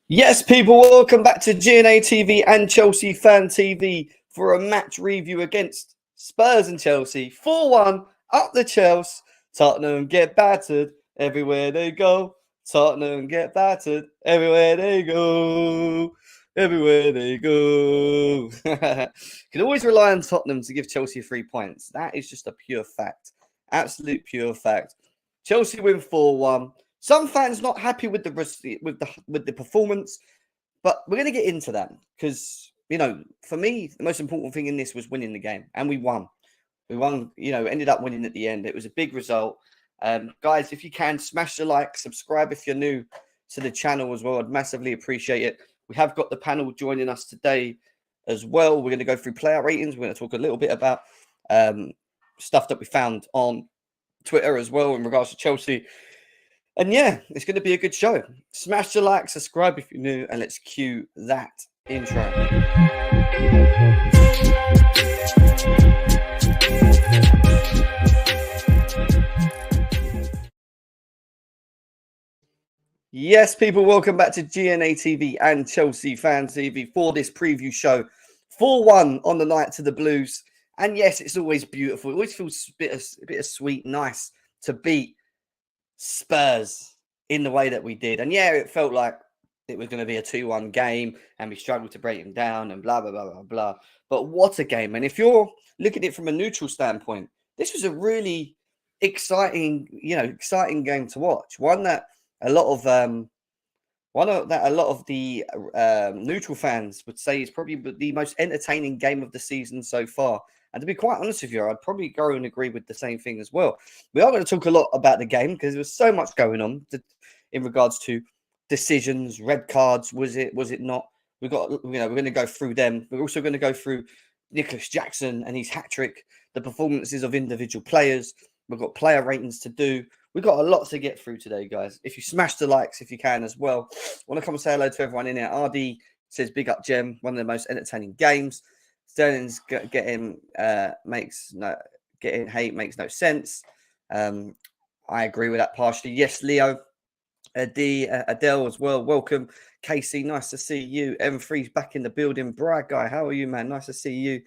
Yes, people, welcome back to GNA TV and Chelsea Fan TV for a match review against Spurs and Chelsea. 4-1 up the Chelsea. Tottenham get battered everywhere they go. Tottenham get battered everywhere they go. Everywhere they go. Can always rely on Tottenham to give Chelsea 3 points. That is just a pure fact. Absolute pure fact. Chelsea win 4-1. Some fans not happy with the performance, but we're going to get into that because for me the most important thing in this was winning the game, and we won. We won. Ended up winning at the end. It was a big result. Guys, if you can smash the like, subscribe if you're new to the channel as well. I'd massively appreciate it. We have got the panel joining us today as well. We're going to go through player ratings. We're going to talk a little bit about stuff that we found on Twitter as well in regards to Chelsea. And yeah, it's going to be a good show. Smash the like, subscribe if you're new, and let's cue that intro. Yes, people, welcome back to GNA TV and Chelsea Fan TV for this preview show. 4-1 on the night to the Blues. And yes, it's always beautiful. It always feels a bit of sweet, nice to beat Spurs in the way that we did. And yeah, it felt like it was going to be a 2-1 game and we struggled to break them down and blah, blah, blah, blah, blah. But what a game. And if you're looking at it from a neutral standpoint, this was a really exciting game to watch. One that a lot of the neutral fans would say is probably the most entertaining game of the season so far. And to be quite honest with you, I'd probably go and agree with the same thing as well. We are going to talk a lot about the game because there was so much going on in regards to decisions, red cards. Was it not? We're going to go through them. We're also going to go through Nicholas Jackson and his hat-trick, the performances of individual players. We've got player ratings to do. We've got a lot to get through today, guys. If you smash the likes, if you can as well. I want to come and say hello to everyone in here. RD says, big up, Gem. One of the most entertaining games. Sterling's getting hate makes no sense. I agree with that partially. Yes, Leo. Adele as well. Welcome. Casey, nice to see you. M3's back in the building. Brad guy, how are you, man? Nice to see you.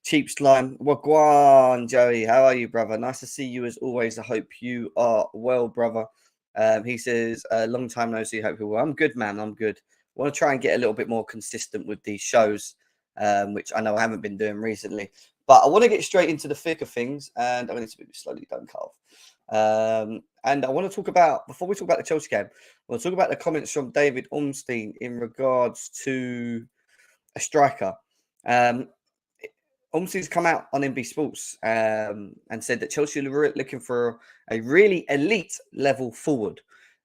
Cheap Slime. Wagwan, Joey. How are you, brother? Nice to see you as always. I hope you are well, brother. He says, long time no see. Hope you're well. I'm good, man. I'm good. I want to try and get a little bit more consistent with these shows, which I know I haven't been doing recently. But I want to get straight into the thick of things. And I need to be slowly, don't cut off. And I want to talk about, before we talk about the Chelsea game, I want to talk about the comments from David Ormstein in regards to a striker. Ormstein's come out on NB Sports and said that Chelsea are looking for a really elite level forward,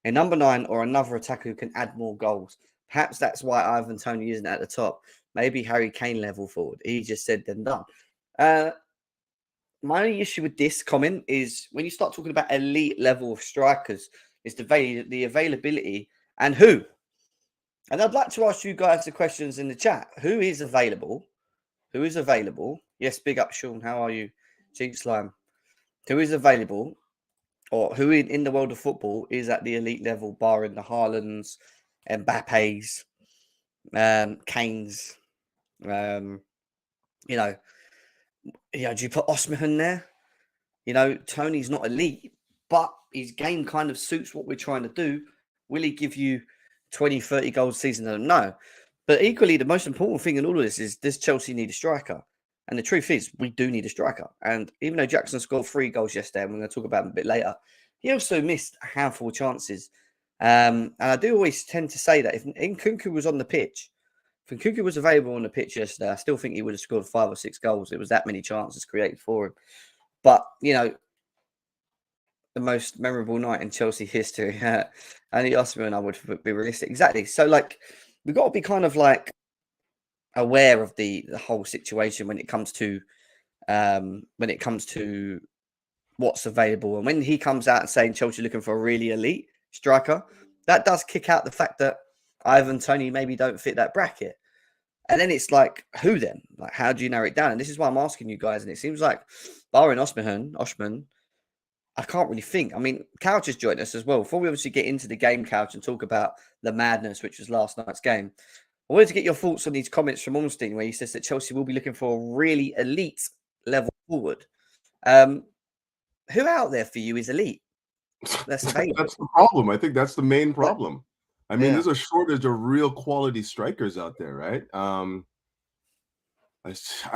a number 9 or another attacker who can add more goals. Perhaps that's why Ivan Toney isn't at the top. Maybe Harry Kane level forward. He just said then done. My only issue with this comment is when you start talking about elite level of strikers, is the availability and who. And I'd like to ask you guys the questions in the chat. Who is available? Who is available? Yes, big up, Sean. How are you? Cheap Slime. Who is available, or who in the world of football is at the elite level, barring the Haalands, Mbappe's, Kane's, do you put Osman there? Tony's not elite, but his game kind of suits what we're trying to do. Will he give you 20, 30 goals a season? I don't know. But equally, the most important thing in all of this is, does Chelsea need a striker? And the truth is, we do need a striker. And even though Jackson scored 3 goals yesterday, and we're going to talk about him a bit later, he also missed a handful of chances. And I do always tend to say that if Nkunku was on the pitch, if Nkunku was available on the pitch yesterday, I still think he would have scored 5 or 6 goals. It was that many chances created for him. But, the most memorable night in Chelsea history. Only Osman and I would be realistic. Exactly. So, we've got to be kind of aware of the whole situation when it comes to what's available. And when he comes out and saying Chelsea looking for a really elite striker, that does kick out the fact that Ivan Toney maybe don't fit that bracket. And then it's who then? How do you narrow it down? And this is why I'm asking you guys. And it seems like barring Osman, I can't really think. I mean, Couch has joined us as well. Before we obviously get into the game, Couch, and talk about the madness, which was last night's game, I wanted to get your thoughts on these comments from Ornstein, where he says that Chelsea will be looking for a really elite level forward. Who out there for you is elite? That's available. That's the problem. I think that's the main problem. I mean, Yeah. there's a shortage of real quality strikers out there, right? I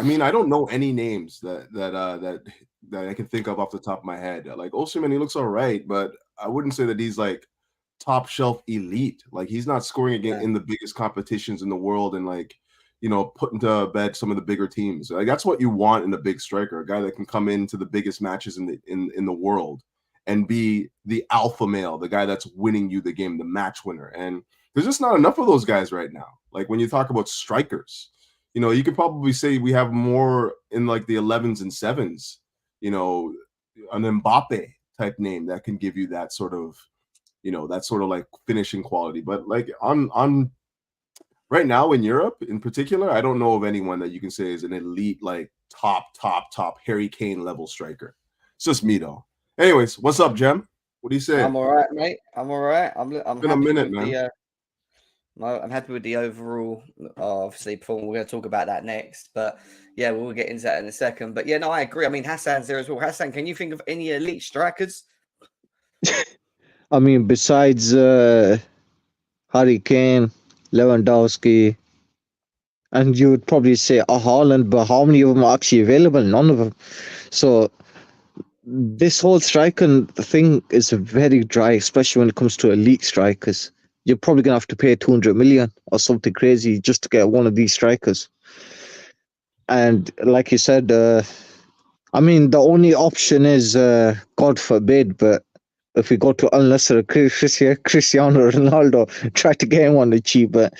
mean, I don't know any names that I can think of off the top of my head. Like Osimhen, he looks all right, but I wouldn't say that he's like top shelf elite. Like he's not scoring again in the biggest competitions in the world and like, you know, putting to bed some of the bigger teams. Like that's what you want in a big striker, a guy that can come into the biggest matches in the world and be the alpha male, the guy that's winning you the game, the match winner. And there's just not enough of those guys right now. Like when you talk about strikers, you know, you could probably say we have more in like the 11s and 7s, you know, an Mbappe type name that can give you that sort of, you know, that sort of like finishing quality. But like on right now in Europe in particular, I don't know of anyone that you can say is an elite, like top Harry Kane level striker. It's just me though. Anyways, what's up, Jem? What do you say? I'm all right, mate. I'm all right. I'm Been a happy minute, with man. I'm happy with the overall, obviously, performance. We're going to talk about that next. But yeah, we'll get into that in a second. But yeah, no, I agree. I mean, Hassan's there as well. Hassan, can you think of any elite strikers? I mean, besides Harry Kane, Lewandowski, and you would probably say Haaland, but how many of them are actually available? None of them. So this whole striking thing is very dry, especially when it comes to elite strikers. You're probably gonna have to pay 200 million or something crazy just to get one of these strikers. And like you said, I mean, the only option is, God forbid, but if we go to unless Cristiano Ronaldo, try to get him on the cheap, but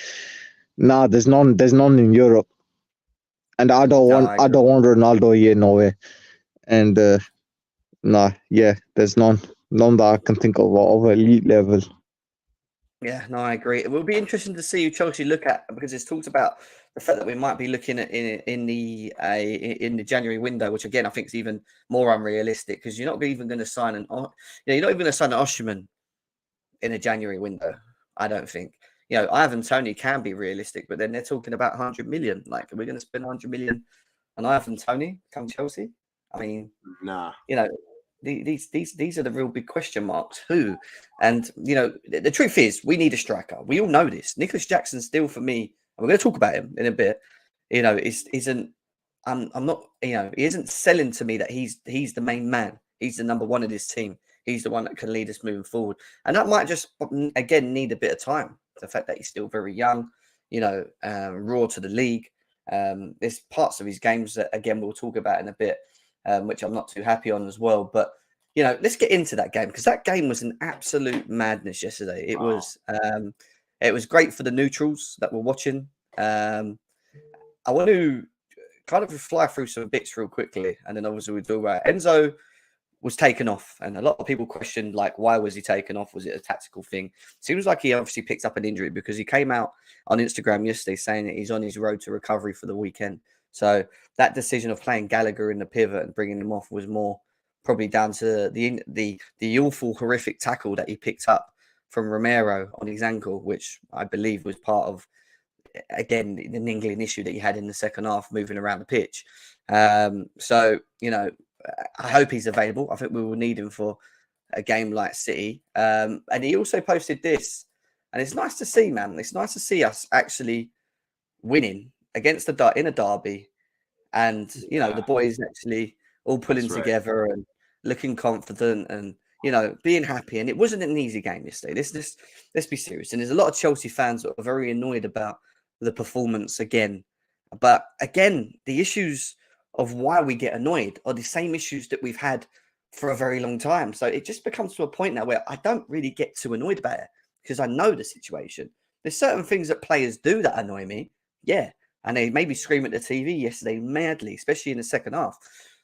nah, there's none in Europe. And I don't want Ronaldo here, no way. And nah, yeah, there's none that I can think of elite level. Yeah, no, I agree. It will be interesting to see who Chelsea look at because it's talked about the fact that we might be looking at in the January window, which again I think is even more unrealistic because you're not even going to sign you're not even going to sign an Osimhen in a January window. I don't think. You know, Ivan Toney can be realistic, but then they're talking about 100 million. Like, are we going to spend 100 million on Ivan Toney come Chelsea? I mean, nah. You know, these are the real big question marks. Who? And you know, the truth is, we need a striker. We all know this. Nicholas Jackson still, for me, and we're going to talk about him in a bit. You know, isn't. I'm not. You know, he isn't selling to me that he's the main man. He's the number one of this team. He's the one that can lead us moving forward. And that might just again need a bit of time. The fact that he's still very young. You know, raw to the league. There's parts of his games that again we'll talk about in a bit. Which I'm not too happy on as well. But, you know, let's get into that game because that game was an absolute madness yesterday. It was great for the neutrals that were watching. I want to kind of fly through some bits real quickly. And then obviously we'll talk about Enzo was taken off. And a lot of people questioned, like, why was he taken off? Was it a tactical thing? Seems like he obviously picked up an injury because he came out on Instagram yesterday saying that he's on his road to recovery for the weekend. So that decision of playing Gallagher in the pivot and bringing him off was more probably down to the awful, horrific tackle that he picked up from Romero on his ankle, which I believe was part of, again, the niggling issue that he had in the second half moving around the pitch. So, you know, I hope he's available. I think we will need him for a game like City. And he also posted this, and it's nice to see, man. It's nice to see us actually winning against in a derby, and you know the boys actually all pulling together and looking confident and you know being happy. And it wasn't an easy game yesterday. Let's be serious. And there's a lot of Chelsea fans that are very annoyed about the performance again. But again, the issues of why we get annoyed are the same issues that we've had for a very long time. So it just becomes to a point now where I don't really get too annoyed about it because I know the situation. There's certain things that players do that annoy me. Yeah. And they maybe scream at the TV yesterday madly, especially in the second half.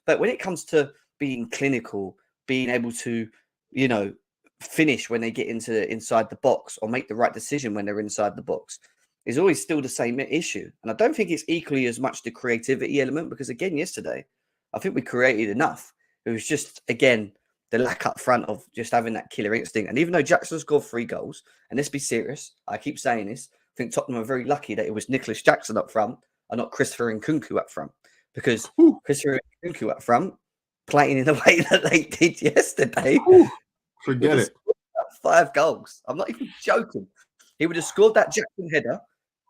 But when it comes to being clinical, being able to, you know, finish when they get inside the box or make the right decision when they're inside the box, is always still the same issue. And I don't think it's equally as much the creativity element because, again, yesterday, I think we created enough. It was just, again, the lack up front of just having that killer instinct. And even though Jackson scored 3 goals, and let's be serious, I keep saying this, I think Tottenham are very lucky that it was Nicholas Jackson up front and not Christopher Nkunku up front. Because Christopher Nkunku up front, playing in the way that they did yesterday, forget it. 5 goals. I'm not even joking. He would have scored that Jackson header,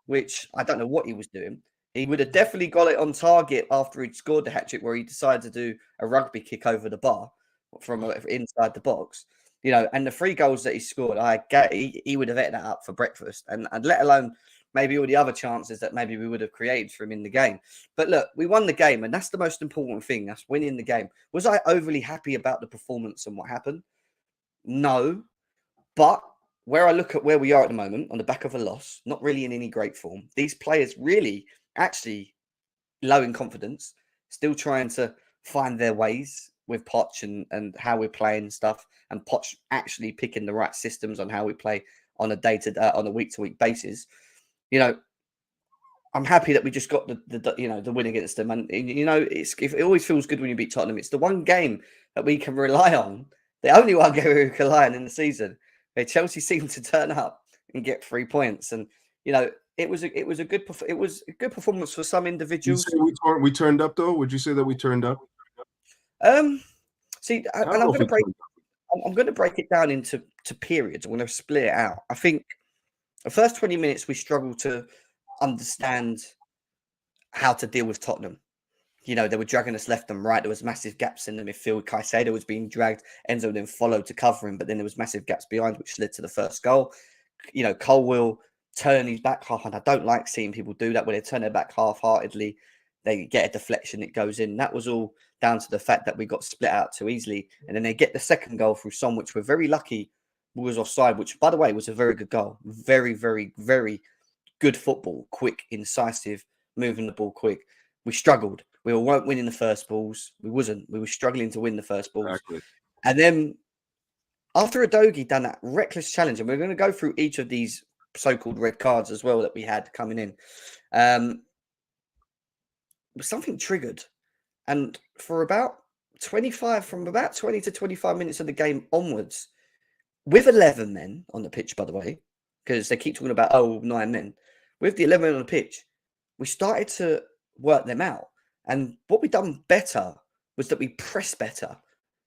which I don't know what he was doing. He would have definitely got it on target after he'd scored the hat-trick where he decided to do a rugby kick over the bar from inside the box. And the 3 goals that he scored, he would have ate that up for breakfast. And let alone maybe all the other chances that maybe we would have created for him in the game. But look, we won the game, and that's the most important thing. That's winning the game. Was I overly happy about the performance and what happened? No. But where I look at where we are at the moment, on the back of a loss, not really in any great form, these players really actually low in confidence, still trying to find their ways with Poch and how we're playing stuff, and Poch actually picking the right systems on how we play on a week-to-week basis. I'm happy that we just got the win against them, and it always feels good when you beat Tottenham. It's the one game that we can rely on, the only one game we can rely on in the season, where Chelsea seemed to turn up and get 3 points, and it was a good performance for some individuals. We turned up though. Would you say that we turned up? See, and I'm going to break it down into periods. I'm going to split it out. I think the first 20 minutes we struggled to understand how to deal with Tottenham. They were dragging us left and right. There was massive gaps in the midfield. Caicedo was being dragged. Enzo then followed to cover him, but then there was massive gaps behind, which led to the first goal. Cole will turn his back half, and I don't like seeing people do that when they turn their back half-heartedly. They get a deflection, it goes in. That was all down to the fact that we got split out too easily. And then they get the second goal through Son, which we're very lucky was offside, which, by the way, was a very good goal. Very, very, very good football. Quick, incisive, moving the ball quick. We struggled. We weren't winning the first balls. We were struggling to win the first balls. Exactly. And then after Udogie done that reckless challenge, and we're going to go through each of these so-called red cards as well that we had coming in, something triggered. And for about 20 to 25 minutes of the game onwards, with 11 men on the pitch, by the way, because they keep talking about, 9 men. With the 11 men on the pitch, we started to work them out. And what we done better was that we pressed better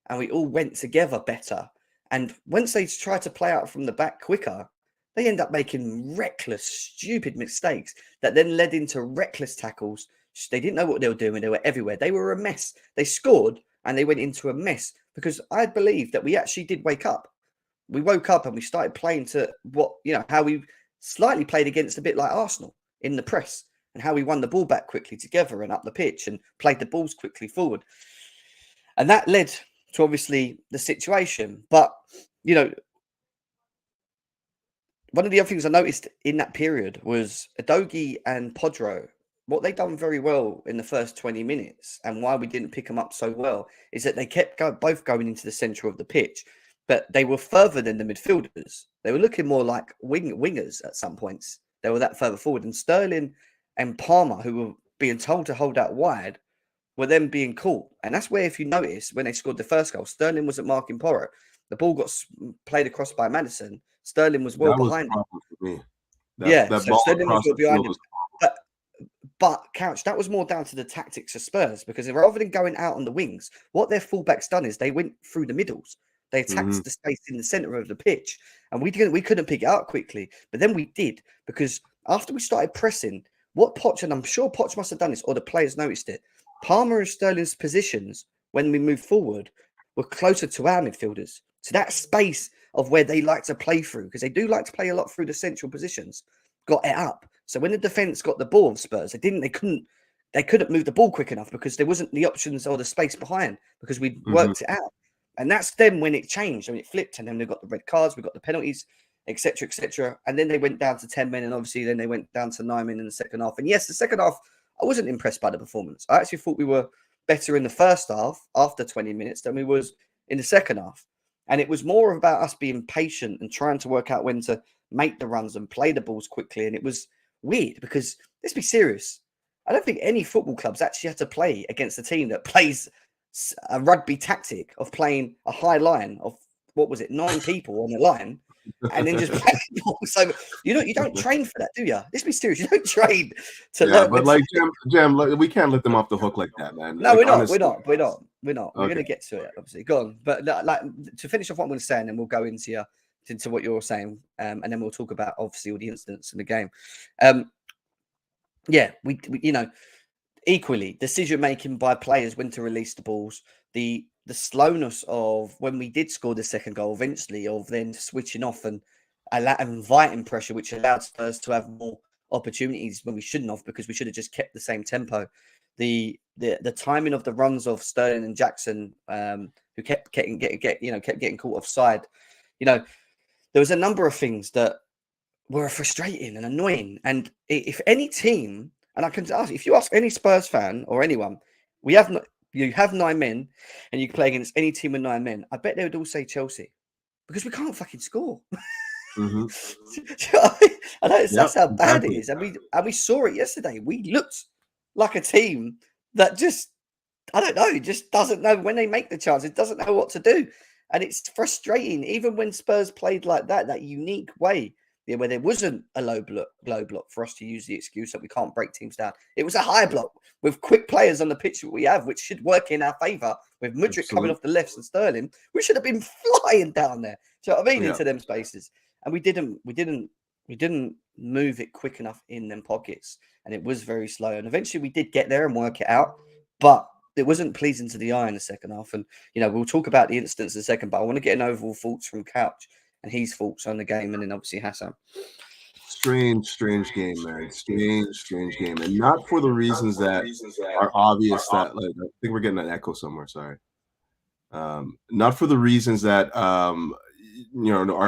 and we all went together better. And once they tried to play out from the back quicker, they end up making reckless, stupid mistakes that then led into reckless tackles. They didn't know what they were doing. They were everywhere. They were a mess. They scored and they went into a mess because I believe that we actually did wake up. We woke up and we started playing to how we slightly played against a bit like Arsenal in the press, and how we won the ball back quickly together and up the pitch and played the balls quickly forward. And that led to obviously the situation. But, one of the other things I noticed in that period was Udogie and Podro. What they done very well in the first 20 minutes and why we didn't pick them up so well is that they kept both going into the centre of the pitch, but they were further than the midfielders. They were looking more like wingers at some points. They were that further forward. And Sterling and Palmer, who were being told to hold out wide, were then being caught. And that's where, if you notice, when they scored the first goal, Sterling wasn't marking Porro. The ball got played across by Maddison. Sterling was behind him. So Sterling was well behind him. But Couch, that was more down to the tactics of Spurs, because rather than going out on the wings, what their fullbacks done is they went through the middles. They attacked the space in the centre of the pitch, and we couldn't pick it up quickly. But then we did, because after we started pressing, what Poch, and I'm sure Poch must have done this, or the players noticed it, Palmer and Sterling's positions when we moved forward were closer to our midfielders, to that space of where they like to play through, because they do like to play a lot through the central positions. Got it up. So when the defense got the ball of Spurs, they couldn't move the ball quick enough because there wasn't the options or the space behind, because we worked it out. And that's then when it changed, when it flipped, and then we got the red cards, we got the penalties, etc., etc. And then they went down to 10 men, and obviously then they went down to 9 men in the second half. And yes, the second half, I wasn't impressed by the performance. I actually thought we were better in the first half after 20 minutes than we was in the second half. And it was more about us being patient and trying to work out when to make the runs and play the balls quickly. And it was weird because, let's be serious, I don't think any football clubs actually had to play against a team that plays a rugby tactic of playing a high line of, what was it, 9 people on the line, and then just play ball. So you don't train for that, do you? Let's be serious. You don't train to learn. But like Jam, we can't let them off the hook like that, man. No, like, we're not. honestly. We're not. We're Okay. going to get to it, obviously. Go on. But like to finish off what I'm going to say, and then we'll go into what you're saying, and then we'll talk about obviously all the incidents in the game. Yeah, we equally decision making by players when to release the balls, the slowness of when we did score the second goal eventually, of then switching off and inviting pressure, which allowed Spurs to have more opportunities when we shouldn't have, because we should have just kept the same tempo. The timing of the runs of Sterling and Jackson, who kept getting caught offside. There was a number of things that were frustrating and annoying. And if any team, and I can ask, if you ask any Spurs fan or anyone, you have 9 men, and you play against any team with 9 men, I bet they would all say Chelsea, because we can't fucking score. Mm-hmm. I know that's how bad it is, and we saw it yesterday. We looked like a team that just, I don't know, just doesn't know when they make the chance. It doesn't know what to do, and it's frustrating. Even when Spurs played like that unique way, where there wasn't a low block for us to use the excuse that we can't break teams down. It was a high block with quick players on the pitch that we have, which should work in our favour. With Mudryk coming off the lefts and Sterling, we should have been flying down there. Do you know what I mean? Into them spaces, and we didn't move it quick enough in them pockets, and it was very slow. And eventually, we did get there and work it out, but it wasn't pleasing to the eye in the second half. And we'll talk about the incidents in a second, but I want to get an overall thoughts from Couch and his thoughts on the game, and then obviously Hassan. Strange game, man. Strange game, and not for the reasons that are obvious. That, like, I think we're getting an echo somewhere. Sorry. Not for the reasons that are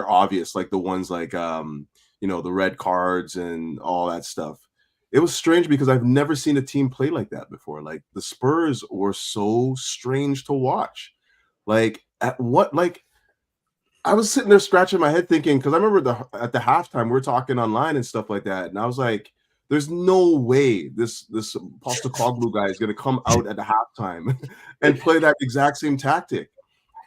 obvious, like the ones like the red cards and all that stuff. It was strange because I've never seen a team play like that before. Like, the Spurs were so strange to watch. Like, I was sitting there scratching my head thinking, because I remember at the halftime we were talking online and stuff like that, and I was like, "There's no way this Postecoglou guy is going to come out at the halftime and play that exact same tactic."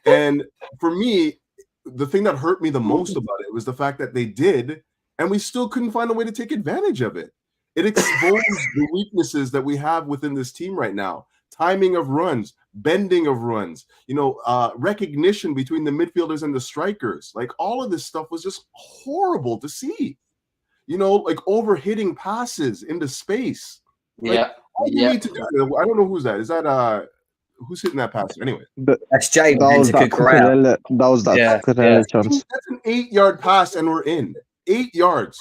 And for me, the thing that hurt me the most about it was the fact that they did, and we still couldn't find a way to take advantage of it. It exposed the weaknesses that we have within this team right now. Timing of runs, bending of runs, recognition between the midfielders and the strikers. Like, all of this stuff was just horrible to see. Like overhitting passes into space. Like, all you need to do, I don't know who's that. Is that who's hitting that pass? Anyway, that's James. That was that Cucurella chance. That's an 8-yard pass, and we're in. 8 yards.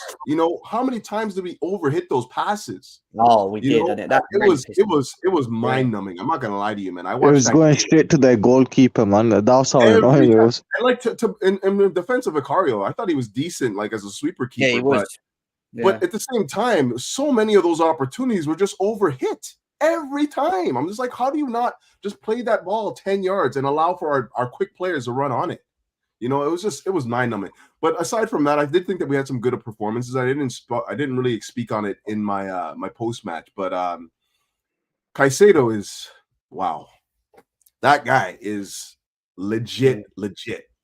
How many times did we overhit those passes? Oh, we did. It was mind numbing. I'm not gonna lie to you, man. It was going straight to their goalkeeper, man. That's how annoying it was. I like in the defense of Vicario, I thought he was decent, like as a sweeper keeper. Yeah, he was. But at the same time, so many of those opportunities were just overhit every time. I'm just like, how do you not just play that ball 10 yards and allow for our quick players to run on it? It was mind numbing. But aside from that, I did think that we had some good performances. I didn't really speak on it in my my post match, but Caicedo is, wow. That guy is legit.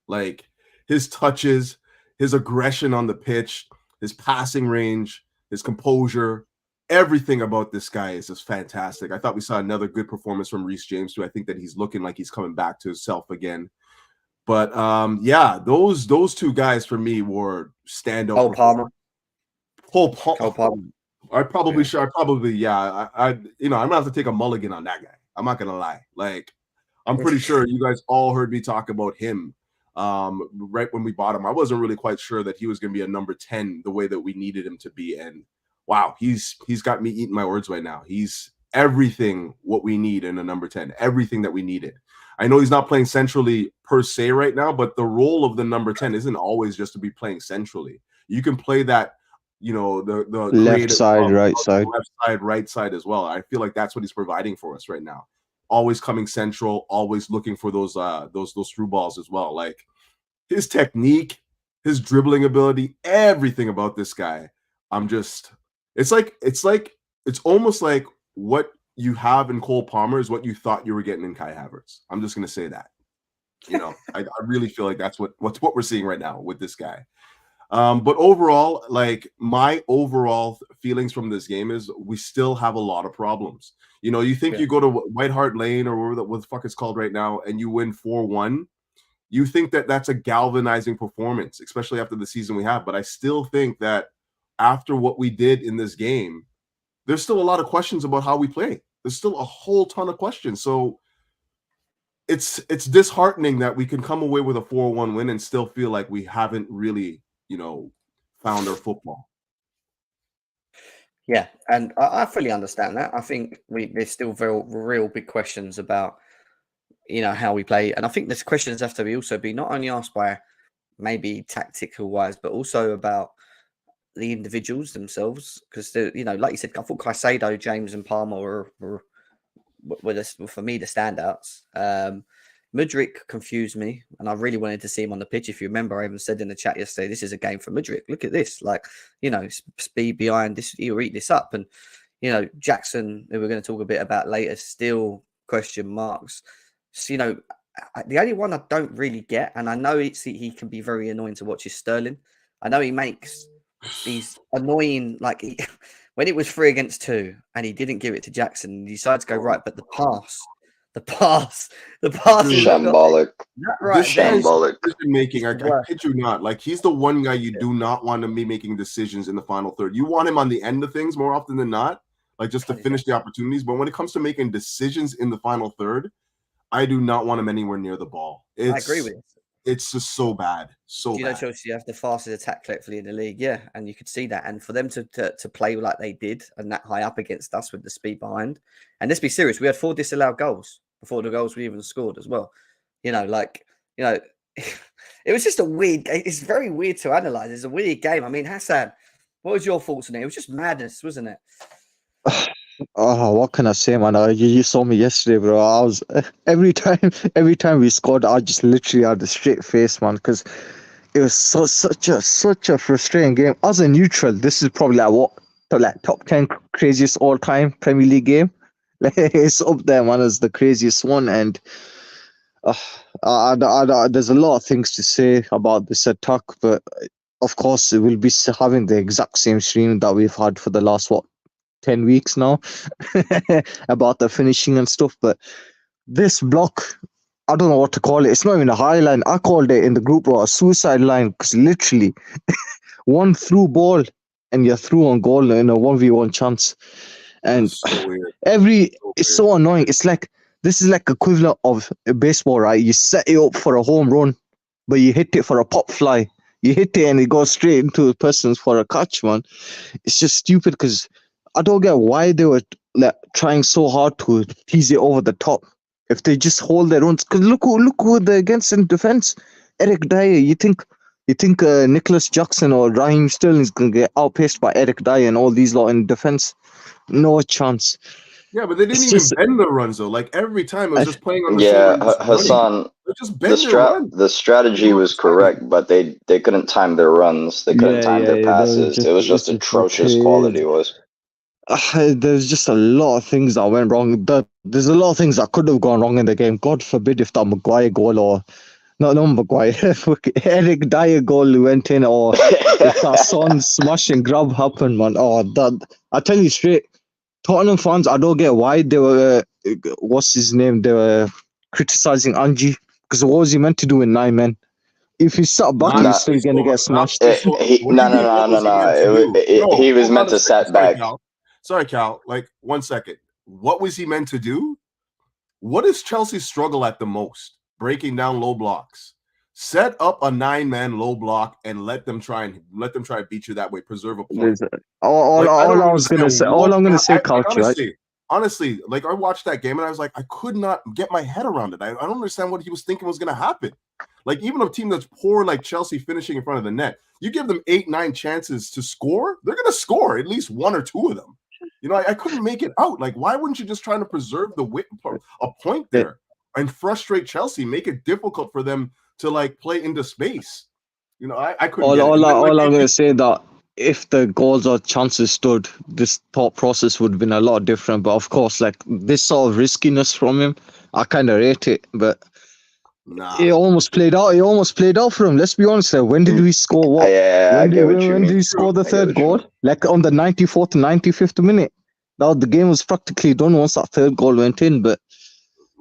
Like, his touches, his aggression on the pitch, his passing range, his composure, everything about this guy is just fantastic. I thought we saw another good performance from Reece James too. I think that he's looking like he's coming back to himself again. But those two guys for me were standout. Cole Palmer. I'm gonna have to take a mulligan on that guy. I'm not gonna lie. Like, I'm pretty sure you guys all heard me talk about him right when we bought him. I wasn't really quite sure that he was gonna be a number 10 the way that we needed him to be. And wow, he's got me eating my words right now. He's everything what we need in a number 10, everything that we needed. I know he's not playing centrally per se right now, but the role of the number 10 isn't always just to be playing centrally. You can play that, the left side, right side, right side as well. I feel like that's what he's providing for us right now. Always coming central, always looking for those through balls as well. Like, his technique, his dribbling ability, everything about this guy. It's almost like what you have in Cole Palmer is what you thought you were getting in Kai Havertz. I'm just going to say that. I really feel like that's what we're seeing right now with this guy. But overall, like my overall feelings from this game is we still have a lot of problems. You think you go to White Hart Lane or what the fuck it's called right now, and you win 4-1. You think that that's a galvanizing performance, especially after the season we have. But I still think that after what we did in this game, there's still a lot of questions about how we play. There's still a whole ton of questions. So it's disheartening that we can come away with a 4-1 win and still feel like we haven't really, found our football. Yeah, and I fully understand that. I think there's still very real big questions about, how we play. And I think there's questions have to also be not only asked by maybe tactical wise, but also about the individuals themselves. Because, like you said, I thought Caicedo, James and Palmer were for me the standouts. Mudryk confused me, and I really wanted to see him on the pitch. If you remember, I even said in the chat yesterday, this is a game for Mudryk. Look at this. Speed behind this, he'll eat this up. And, Jackson, who we're going to talk a bit about later, still question marks. So, the only one I don't really get, and I know he can be very annoying to watch, is Sterling. I know he makes these annoying, when it was 3 against 2 and he didn't give it to Jackson, he decided to go right, but the pass is shambolic. Right, shambolic decision making. I kid you not. He's the one guy you do not want to be making decisions in the final third. You want him on the end of things more often than not, just to finish the opportunities. But when it comes to making decisions in the final third, I do not want him anywhere near the ball. I agree with you. It's just so bad. Bad. Chelsea have the fastest attack collectively in the league, yeah, and you could see that. And for them to play like they did and that high up against us with the speed behind, and let's be serious, we had 4 disallowed goals before the goals we even scored as well. It was just a weird. It's very weird to analyze. It's a weird game. I mean, Hassan, what was your thoughts on it? It was just madness, wasn't it? Oh, what can I say, man? You saw me yesterday, bro. I was every time we scored, I just literally had a straight face, man, because it was such a frustrating game. As a neutral, this is probably top 10 craziest all time Premier League game. It's up there, man, as the craziest one. And there's a lot of things to say about this attack, but of course, it will be having the exact same stream that we've had for the last 10 weeks now about the finishing and stuff. But this block, I don't know what to call it. It's not even a high line. I called it in the group a suicide line, because literally one through ball and you're through on goal in a 1v1 chance. And it's so annoying. It's like, this is like equivalent of a baseball, right? You set it up for a home run, but you hit it for a pop fly. You hit it and it goes straight into the person for a catch, man. It's just stupid, because I don't get why they were trying so hard to tease it over the top. If they just hold their own, because look who they're against in defense. Eric Dyer. You think Nicholas Jackson or Raheem Sterling's gonna get outpaced by Eric Dyer and all these lot in defense? No chance. Yeah, but they didn't even bend the runs though. Every time it was just playing on the Hassan. The strategy was correct, but they couldn't time their runs. They couldn't time their passes. It was just atrocious quality. It was. There's just a lot of things that went wrong. There's a lot of things that could have gone wrong in the game. God forbid if that Maguire goal or not Maguire, Eric Dyer goal went in, or if that Son smash and grab happened, man. I tell you straight, Tottenham fans, I don't get why they were what's his name? They were criticizing Angie, because what was he meant to do in 9 men? If he sat back, he's still gonna get smashed. No. He was meant to sat back. Sorry, Cal. 1 second. What was he meant to do? What does Chelsea struggle at the most? Breaking down low blocks. Set up a 9-man low block and let them try and beat you that way. Preserve a point. All I'm gonna say, Couch, right? Honestly, I watched that game and I was like, I could not get my head around it. I don't understand what he was thinking was going to happen. Even a team that's poor like Chelsea finishing in front of the net, you give them 8-9 chances to score, they're going to score at least 1 or 2 of them. I couldn't make it out. Why wouldn't you just try to preserve a point there and frustrate Chelsea, make it difficult for them to play into space? I couldn't. All I'm gonna say that if the goals or chances stood, this thought process would have been a lot different. But of course, like this sort of riskiness from him, I kind of rate it. But it almost played out. It almost played out for him. Let's be honest. When did we score? What? Yeah, I get what you mean. When did we score the third goal? Like on the 94th, 95th minute. Now the game was practically done once that third goal went in. But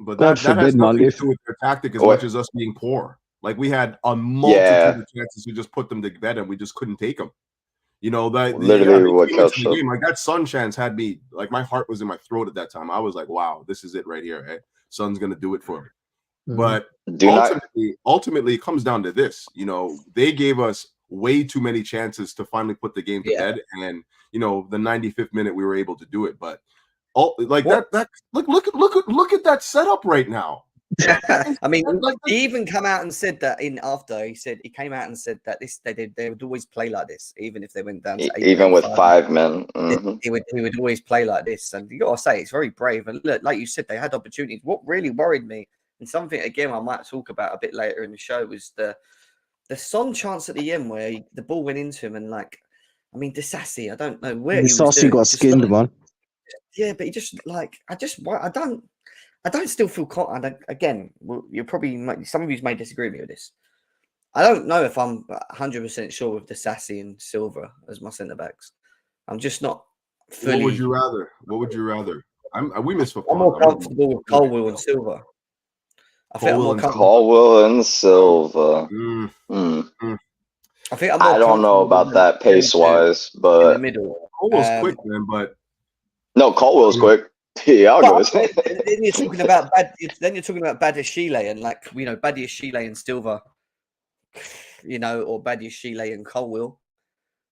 God that has forbid, nothing man. to do with their tactic as much as us being poor. Like we had a multitude of chances to just put them to bed, and we just couldn't take them. You know, literally what comes the game. Like that Son chance had me like my heart was in my throat at that time. I was like, wow, this is it right here. Eh? Son's gonna do it for him. But ultimately, it comes down to this. You know, they gave us way too many chances to finally put the game to bed, and you know, the 95th minute we were able to do it. But look at that setup right now. I mean, he even come out and said that he came out and said that they would always play like this, even if they went down to 8 even with 5 men. He would always play like this, and you gotta say it's very brave. And look, like you said, they had opportunities. What really worried me, and something again I might talk about a bit later in the show, was the Son chance at the end where the ball went into him, and like, I mean, Disassi, I don't know where Disassi got skinned, man. Yeah, but he just like I don't still feel confident. Again, you're probably some of you may disagree with me with this. I don't know if I'm 100% sure with Disassi and Silva as my centre backs. I'm just not fully. What would you rather? We miss I'm more comfortable with Colwill and Silva. I think I'm more comfortable. Colwill and Silva. I think I'm more I don't know about that pace-wise, but in the middle. Colwill's quick, man. But no, Colwill's quick. Yeah, then you're talking about Badiashile and like Badiashile and Silva, or Badiashile and Colwill,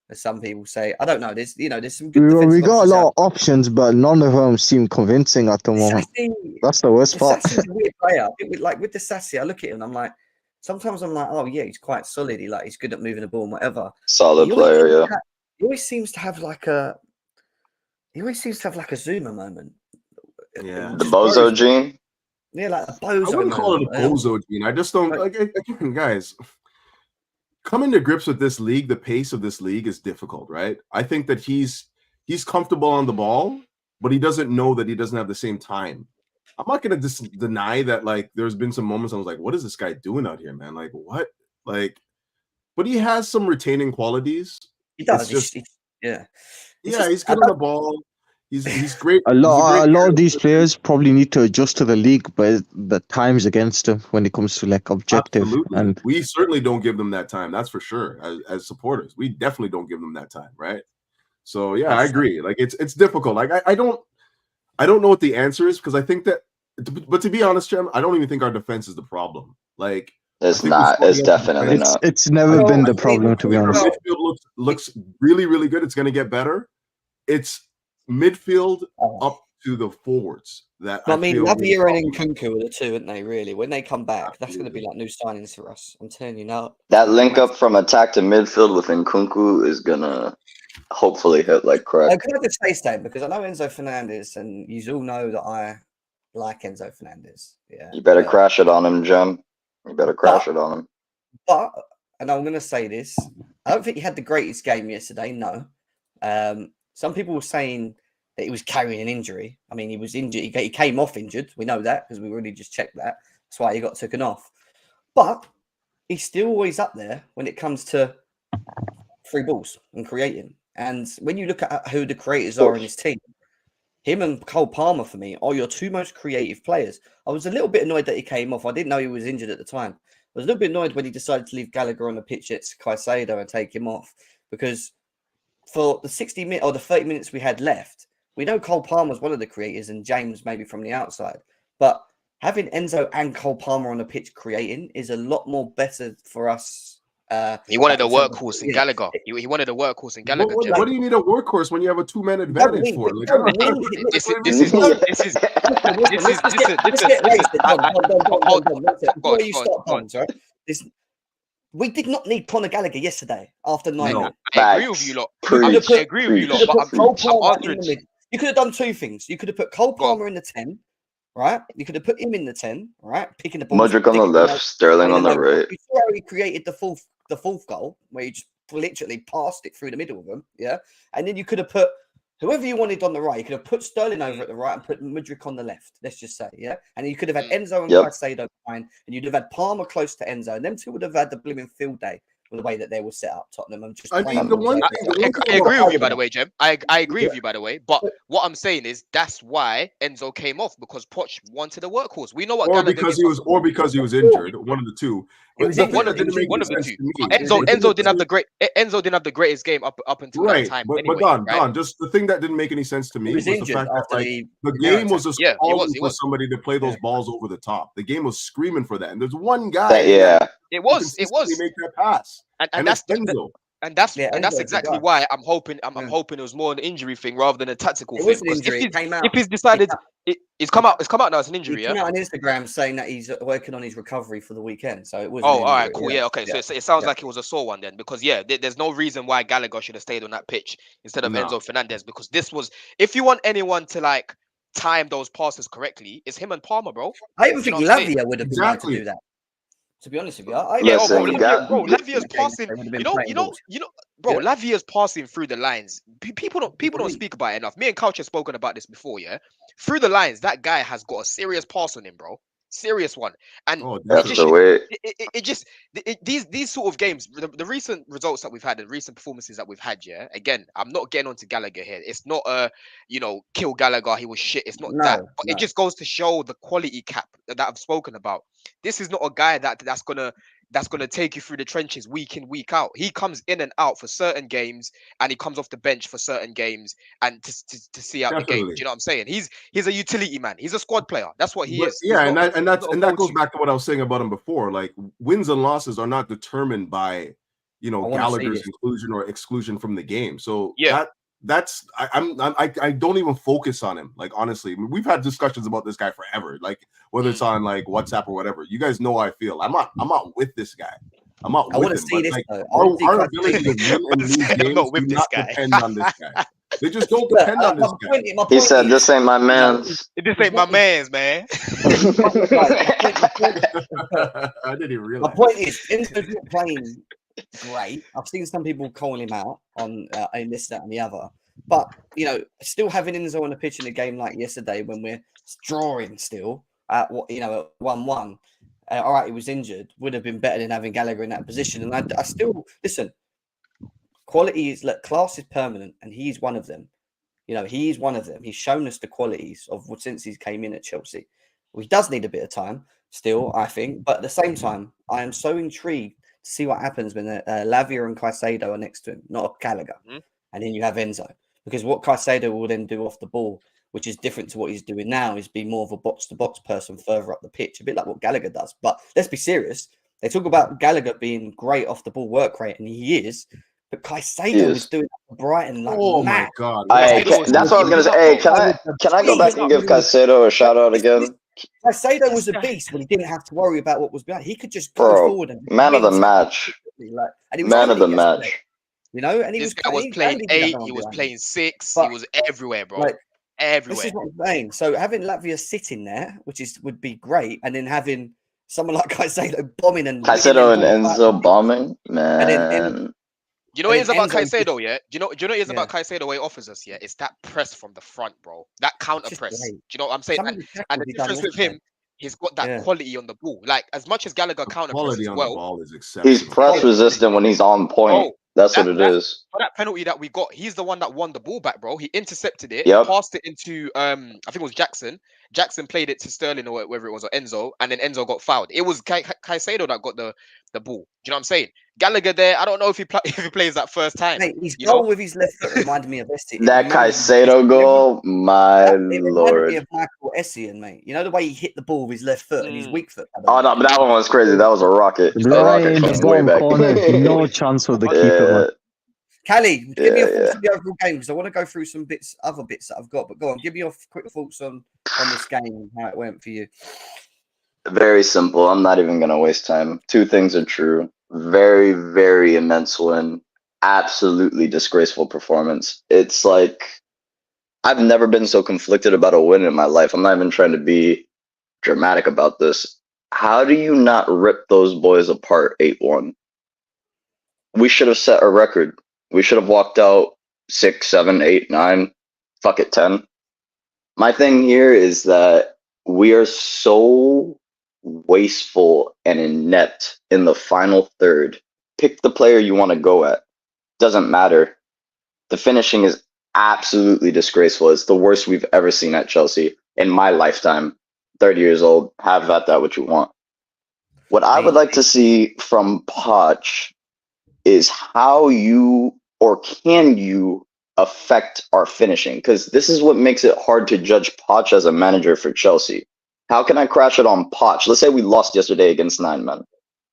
as some people say. I don't know. There's some good. We got a lot of options, but none of them seem convincing at the moment. That's the worst part. Sassi's a weird player. With the Sassy, I look at him and I'm like, sometimes I'm like, oh yeah, he's quite solid. He's good at moving the ball and whatever. Solid player, yeah. He always seems to have like a Zuma moment. Yeah, the bozo gene. Yeah, like a bozo. I wouldn't call it a bozo gene. I just don't like. Again, guys, coming to grips with this league, the pace of this league is difficult, right? I think that he's comfortable on the ball, but he doesn't know that he doesn't have the same time. I'm not gonna deny that. Like, there's been some moments I was like, "What is this guy doing out here, man? Like, what? Like," but he has some retaining qualities. He does. He's good on the ball. He's great. A lot of these players probably need to adjust to the league, but the time's against them when it comes to like objective. Absolutely. And we certainly don't give them that time. That's for sure. As supporters, we definitely don't give them that time, right? So yeah, I agree. Like it's difficult. Like I don't know what the answer is, because I think that. But to be honest, Chem, I don't even think our defense is the problem. Like it's not. It's definitely not. It's never been the problem, to be honest. Midfield looks really, really good. It's going to get better. It's midfield up to the forwards that Javier and Nkunku are the two, aren't they? Really, when they come back, that's going to be like new signings for us. I'm telling you now. That link up from attack to midfield with Nkunku is gonna hopefully hit like crack. Can I just say something? Because I know Enzo Fernandez, and you all know that I like Enzo Fernandez. Yeah, you better crash it on him, Jem. You better crash it on him. But, and I'm going to say this, I don't think he had the greatest game yesterday. No. Some people were saying that he was carrying an injury. I mean, he was injured. He came off injured. We know that because we already just checked that. That's why he got taken off. But he's still always up there when it comes to free balls and creating. And when you look at who the creators are in his team, him and Cole Palmer, for me, are your two most creative players. I was a little bit annoyed that he came off. I didn't know he was injured at the time. I was a little bit annoyed when he decided to leave Gallagher on the pitch at Caicedo and take him off, because for the 60 minutes or the 30 minutes we had left, we know Cole Palmer was one of the creators and James maybe from the outside. But having Enzo and Cole Palmer on the pitch creating is a lot more better for us. He wanted a workhorse in Gallagher. He wanted a workhorse in Gallagher. What do you need a workhorse when you have a 2-man advantage for? We did not need Conor Gallagher yesterday after 9 minutes. I agree with you lot. I agree with you lot. You could have done two things. You could have put Cole Palmer in the 10, right? You could have put him in the 10, right? Picking the ball. Mudryk on the left, Sterling on the right. You saw how he created the fourth goal, where he just literally passed it through the middle of them. Yeah, and then you could have put whoever you wanted on the right. You could have put Sterling over at the right and put Mudryk on the left. Let's just say, yeah. And you could have had Enzo and Caicedo behind, and you'd have had Palmer close to Enzo, and them two would have had the blooming field day with the way that they were set up, Tottenham. And just I agree with you, by the way, Jem. I agree with you, by the way. But what I'm saying is that's why Enzo came off, because Poch wanted a workhorse. We know what. Or because he was injured. One of the two. One of the two. Enzo didn't have the great. Enzo didn't have the greatest game up until that time. But Don, just the thing that didn't make any sense to me was the fact that the game was just calling for somebody to play those balls over the top. The game was screaming for that, and there's one guy. It was. Make that pass, and that's Enzo. And that's exactly why I'm hoping it was more an injury thing rather than a tactical thing. If he's decided it's come out now as an injury, he came out on Instagram saying that he's working on his recovery for the weekend. So it was. Oh, all right, cool, yeah, okay. So it sounds like it was a sore one then, because there's no reason why Gallagher should have stayed on that pitch instead of Enzo Fernandez, because this was, if you want anyone to like time those passes correctly, it's him and Palmer, bro. I even think Lavia would have been able to do that. To be honest with you, Lavia's passing. Bro, Lavia's passing through the lines. People don't speak about it enough. Me and Couch have spoken about this before. Yeah, through the lines, that guy has got a serious pass on him, bro. Serious one. And these sort of games, the recent results that we've had, the recent performances that we've had, yeah. Again, I'm not getting onto Gallagher here. It's not kill Gallagher, he was shit. It's not that. But it just goes to show the quality cap that I've spoken about. This is not a guy that's gonna take you through the trenches week in, week out. He comes in and out for certain games, and he comes off the bench for certain games, and to see out the game. Do you know what I'm saying? He's a utility man. He's a squad player. That's what he is. Yeah, and that goes back to what I was saying about him before. Like, wins and losses are not determined by Gallagher's inclusion or exclusion from the game. So I don't even focus on him. Like, honestly, we've had discussions about this guy forever. Like, whether it's on like WhatsApp or whatever. You guys know how I feel. I'm not with this guy. I'm not with him. See this, like, our ability to win and lose games do not depend on this guy. They just don't depend on this guy. He said, "This ain't my man's." This ain't my man's, man. I didn't even realize. My point is, Enzo's not playing great. I've seen some people calling him out on in this, that, and the other. But still having Enzo on the pitch in a game like yesterday, when we're drawing still at 1-1. All right, he was injured. Would have been better than having Gallagher in that position. And I still listen. Quality is class is permanent, and he's one of them. He's one of them. He's shown us the qualities of since he came in at Chelsea. Well, he does need a bit of time still, I think. But at the same time, I am so intrigued to see what happens when Lavia and Caicedo are next to him, not Gallagher. And then you have Enzo. Because what Caicedo will then do off the ball, which is different to what he's doing now, is be more of a box-to-box person further up the pitch, a bit like what Gallagher does. But let's be serious. They talk about Gallagher being great off the ball work rate, and he is. But Caicedo is doing it for Brighton like my God. That's what I was going to say. Hey, can I go back and give Caicedo a shout-out again? Caicedo was a beast when he didn't have to worry about what was behind. He could just go forward and man of the match. Man of the match. And this guy was playing 8, he was playing 6, he was everywhere, bro. Everywhere. This is what I'm saying. So having Lavia sitting there, which would be great, and then having someone like Caicedo bombing and Caicedo and Enzo bombing, man. And you know what it is about Caicedo, yeah? Do you know what it is about Caicedo what he offers us, yeah? It's that press from the front, bro. That counter press. Do you know what I'm saying? And the difference with him, he's got that quality on the ball. Like, as much as Gallagher counter presses well, the ball is exceptional. He's press resistant when he's on point. That's what it is. For that penalty that we got, he's the one that won the ball back, bro. He intercepted it, passed it into I think it was Jackson. Jackson played it to Sterling or whatever it was, or Enzo, and then Enzo got fouled. It was Caicedo that got the ball. Do you know what I'm saying? Gallagher there, I don't know if he plays that first time. Mate, his goal with his left foot reminded me of Essien. That Caicedo goal, my lord. It reminded me of Michael Essien, mate. You know the way he hit the ball with his left foot and his weak foot? Oh, no, but that one was crazy. That was a rocket. Right in the bottom corner. No chance for the keeper. Callie, give me your thoughts on the overall game, because I want to go through some other bits that I've got. But go on, give me your quick thoughts on this game and how it went for you. Very simple. I'm not even going to waste time. 2 things are true. Very, very immense win. Absolutely disgraceful performance. It's like, I've never been so conflicted about a win in my life. I'm not even trying to be dramatic about this. How do you not rip those boys apart 8-1? we should have set a record. We should have walked out 6, 7, 8, 9, fuck it, 10. My thing here is that we are so wasteful and inept in the final third. Pick the player you want to go at. Doesn't matter. The finishing is absolutely disgraceful. It's the worst we've ever seen at Chelsea in my lifetime. 30 years old. Have at that what you want. What I would like to see from Poch is how you or can you affect our finishing, because this is what makes it hard to judge Poch as a manager for Chelsea. How can I crash it on Poch? Let's say we lost yesterday against 9 men.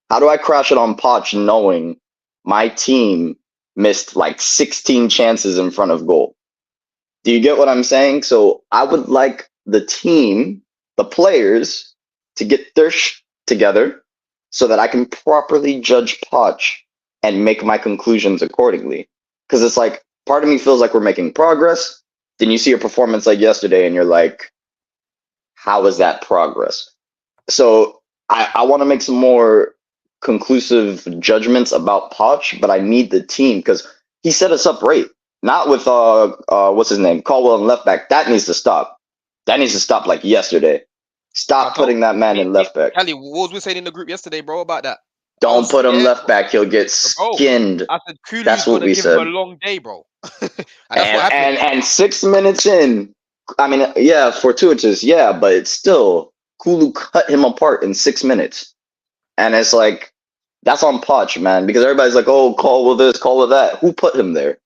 How do I crash it on Poch knowing my team missed like 16 chances in front of goal? Do you get what I'm saying? So I would like the team, the players, to get their together so that I can properly judge Poch and make my conclusions accordingly. Because it's like, part of me feels like we're making progress. Then you see a performance like yesterday and you're like, how is that progress? So I want to make some more conclusive judgments about Poch, but I need the team because he set us up right. Not with what's his name, Caldwell and left back. That needs to stop. That needs to stop like yesterday. Stop putting that man in left back. Kelly, what was we saying in the group yesterday, bro, about that? Don't put him left back. He'll get skinned. I said Kulu's That's what we said. Him a long day, bro. and that's what happened. And 6 minutes in, I mean, yeah, fortuitous, yeah, but it's still Kulu cut him apart in 6 minutes, and it's like that's on Poch, man, because everybody's like, oh, call with this, call with that. Who put him there?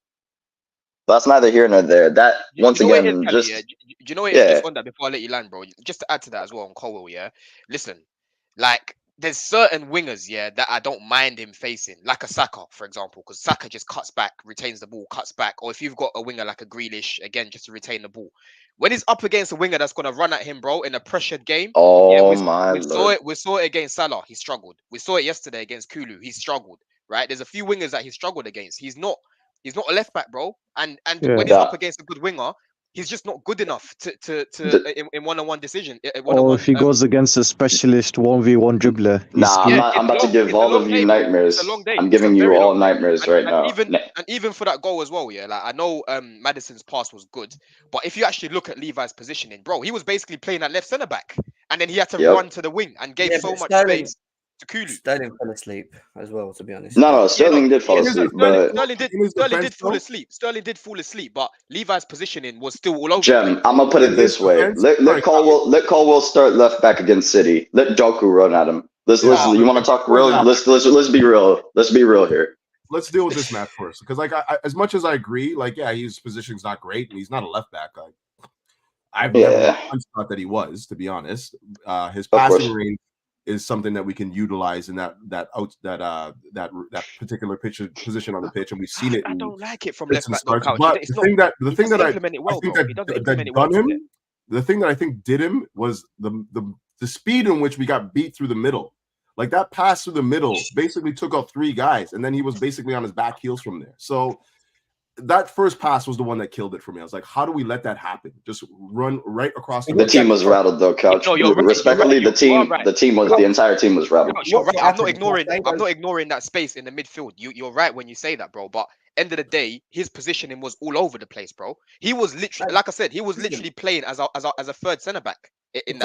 That's neither here nor there. That once again, just do you know what it is? Just on that before I let you land, bro. Just to add to that as well on Colwell, yeah. Listen, like there's certain wingers, yeah, that I don't mind him facing, like a Saka, for example, because Saka just cuts back, retains the ball, cuts back, or if you've got a winger like a Grealish, again, just to retain the ball. When he's up against a winger that's gonna run at him, bro, in a pressured game, we saw it against Salah, he struggled. We saw it yesterday against Kulu, he struggled. Right? There's a few wingers that he struggled against. He's not a left back, bro. And when he's up against a good winger, he's just not good enough in one-on-one decision. Or if he goes against a specialist 1v1 dribbler. I'm about to give all of you nightmares. I'm giving you all nightmares right now. Even for that goal as well, yeah. Like I know Maddison's pass was good, but if you actually look at Levi's positioning, bro, he was basically playing at left centre back, and then he had to run to the wing and gave so much space to Kulu. Sterling fell asleep as well, to be honest. No, Sterling did fall asleep. Sterling did fall asleep. Sterling did fall asleep, but Levi's positioning was still all over. Jem, I'm gonna put it this way: let Caldwell start left back against City. Let Doku run at him. Let's you want to talk real? Let's be real. Let's be real here. Let's deal with this match first, because like I, as much as I agree, like his position's not great, and he's not a left back. I've never thought that he was, to be honest. His passing range is something that we can utilize in that particular position on the pitch, and we've seen it. I don't like it from left back. But the thing that I think did him was the speed in which we got beat through the middle. Like that pass through the middle basically took out 3 guys, and then he was basically on his back heels from there. So that first pass was the one that killed it for me. I was like, how do we let that happen? Just run right across the team was rattled though, Couch. No, respectfully, the entire team was rattled. You're right. I'm not ignoring that space in the midfield. You're right when you say that, bro. But end of the day, his positioning was all over the place, bro. He was literally, like I said, he was literally playing as a third centre back. Let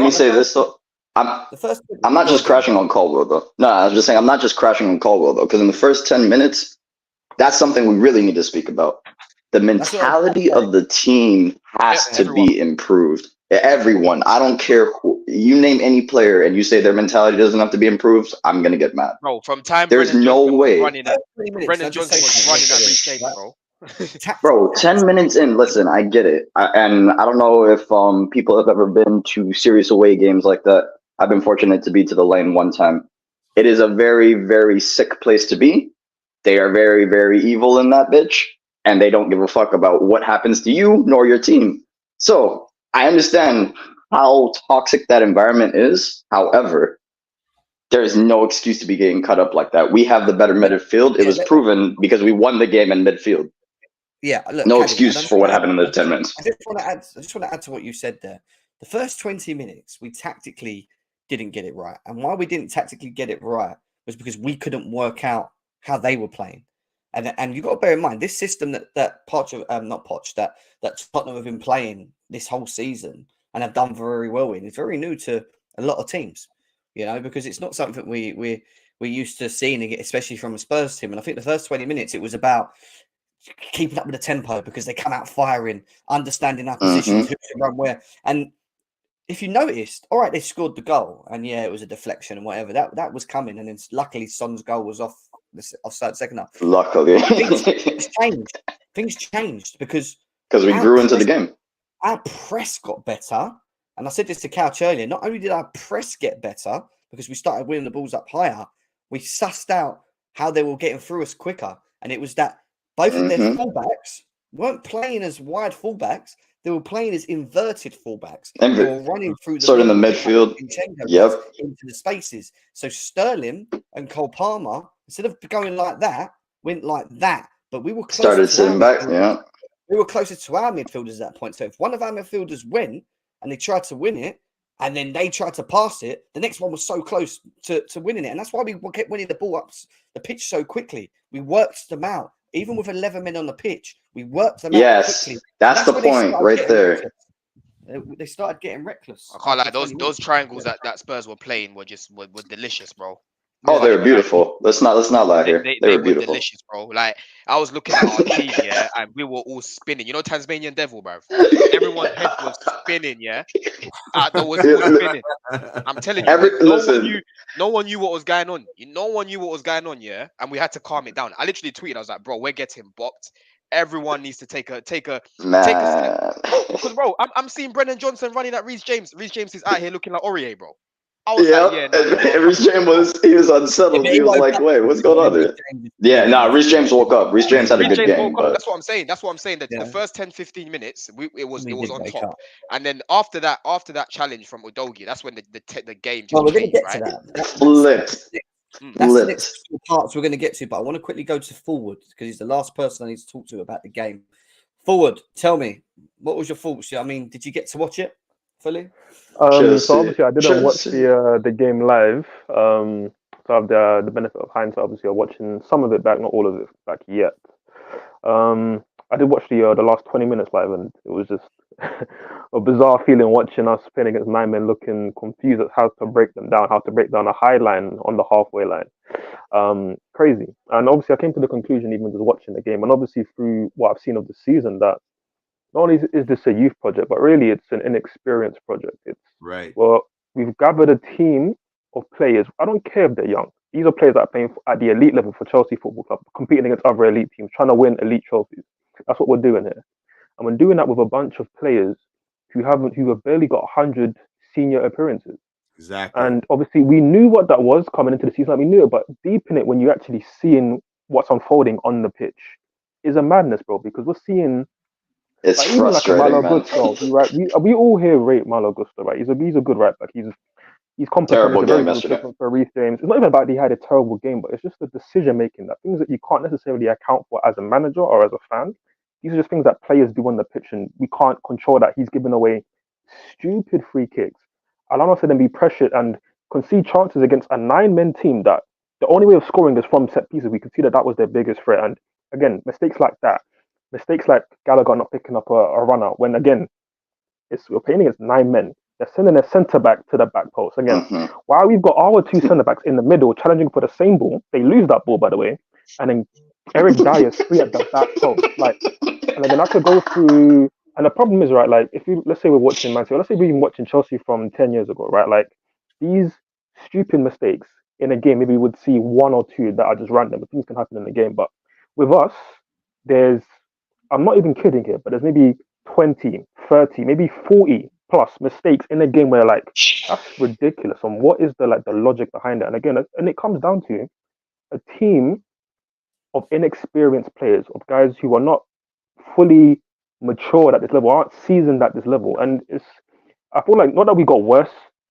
me say this though. I'm not just crashing on Caldwell though. No, I was just saying I'm not just crashing on Caldwell though, because in the first 10 minutes. That's something we really need to speak about. The mentality of the team has to be improved. Everyone. I don't care who. You name any player and you say their mentality doesn't have to be improved, I'm going to get mad. Bro, from time there's no way. Brennan Johnson was running that reshape, bro. Bro, 10 minutes in, listen, I get it. And I don't know if people have ever been to serious away games like that. I've been fortunate to be to the Lane one time. It is a very, very sick place to be. They are very, very evil in that bitch, and they don't give a fuck about what happens to you nor your team. So I understand how toxic that environment is. However, there is no excuse to be getting cut up like that. We have the better midfield. It was proven because we won the game in midfield. Yeah, look, no excuse for what happened in the 10 minutes. I just want to add to what you said there. The first 20 minutes, we tactically didn't get it right, and why we didn't tactically get it right was because we couldn't work out how they were playing. And you've got to bear in mind this system that Tottenham have been playing this whole season and have done very well in. It's very new to a lot of teams, because it's not something we're used to seeing, especially from a Spurs team. And I think the first 20 minutes it was about keeping up with the tempo because they come out firing, understanding our positions, who should run where. And if you noticed, all right, they scored the goal, and yeah, it was a deflection and whatever. That was coming, and then luckily Son's goal was offside second half. Luckily, Things changed because we grew into the game. Our press got better, and I said this to Couch earlier. Not only did our press get better because we started winning the balls up higher, we sussed out how they were getting through us quicker, and it was that both of their fullbacks weren't playing as wide fullbacks. They were playing as inverted fullbacks. They were running through the in the midfield, into the spaces. So Sterling and Cole Palmer, instead of going like that, went like that. But we were started sitting back. Yeah, we were closer to our midfielders at that point. So if one of our midfielders went and they tried to win it, and then they tried to pass it, the next one was so close to winning it, and that's why we kept winning the ball up the pitch so quickly. We worked them out. Even with 11 men on the pitch, we worked them out quickly. That's the point right there. They started getting reckless. I can't lie, those triangles that Spurs were playing were delicious, bro. Oh, they were beautiful. Let's not lie here. They were beautiful. Delicious, bro. Like I was looking at our team, yeah, and we were all spinning. You know, Tasmanian Devil, bro. Everyone's head was spinning, yeah. That was spinning. I'm telling you, no one knew what was going on. No one knew what was going on, yeah. And we had to calm it down. I literally tweeted, I was like, bro, we're getting bopped. Everyone needs to take a step. Because, bro, I'm seeing Brennan Johnson running at Reece James. Reece James is out here looking like Aurier, bro. I was Reece James was unsettled. He was like, "Wait, what's going on there?" Yeah, Reece James woke up. Reece James had a good game. That's what I'm saying. That the first 10-15 minutes, it was on top, and then after that challenge from Udogie, that's when the game just changed, right? Flipped. That's the next few parts we're going to get to, but I want to quickly go to Forward because he's the last person I need to talk to about the game. Forward, tell me, what was your thoughts? I mean, did you get to watch it fully? So obviously I didn't watch the game live. So I have the benefit of hindsight. Obviously, I'm watching some of it back, not all of it back yet. I did watch the last 20 minutes live, and it was just a bizarre feeling watching us playing against 9 men, looking confused at how to break them down, how to break down a high line on the halfway line. Crazy. And obviously, I came to the conclusion, even just watching the game, and obviously through what I've seen of the season, that not only is this a youth project, but really it's an inexperienced project. It's right. Well, we've gathered a team of players. I don't care if they're young. These are players that are playing at the elite level for Chelsea Football Club, competing against other elite teams, trying to win elite trophies. That's what we're doing here. And we're doing that with a bunch of players who have barely got 100 senior appearances. Exactly. And obviously we knew what that was coming into the season. Like, we knew it, but deep in it, when you're actually seeing what's unfolding on the pitch, is a madness, bro, because we're seeing it's like, frustrating, even like man. Gusto, right? We all here rate Malo Gusto, right? He's a good right back. He's competent. Terrible game yesterday for Reece James. It's not even about he had a terrible game, but it's just the decision making, that things that you can't necessarily account for as a manager or as a fan. These are just things that players do on the pitch, and we can't control that. He's giving away stupid free kicks, allowing us to then be pressured and concede chances against a 9-man team that the only way of scoring is from set pieces. We could see that was their biggest threat. And again, mistakes like that, mistakes like Gallagher not picking up a run out, when again, we're playing against 9 men. They're sending a centre back to the back post. Again, while we've got our 2 centre backs in the middle challenging for the same ball, they lose that ball, by the way, and then Eric Dyer's free at the back post. Like, and then I could go through. And the problem is, right, like, let's say we're watching Man City, or let's say we've been watching Chelsea from 10 years ago, right? Like, these stupid mistakes in a game, maybe we would see 1 or 2 that are just random, but things can happen in the game. But with us, I'm not even kidding here, but there's maybe 20, 30, maybe 40 plus mistakes in a game where, like, that's ridiculous. And what is the logic behind it? And again, and it comes down to a team of inexperienced players, of guys who are not fully matured at this level, aren't seasoned at this level. And I feel like, not that we got worse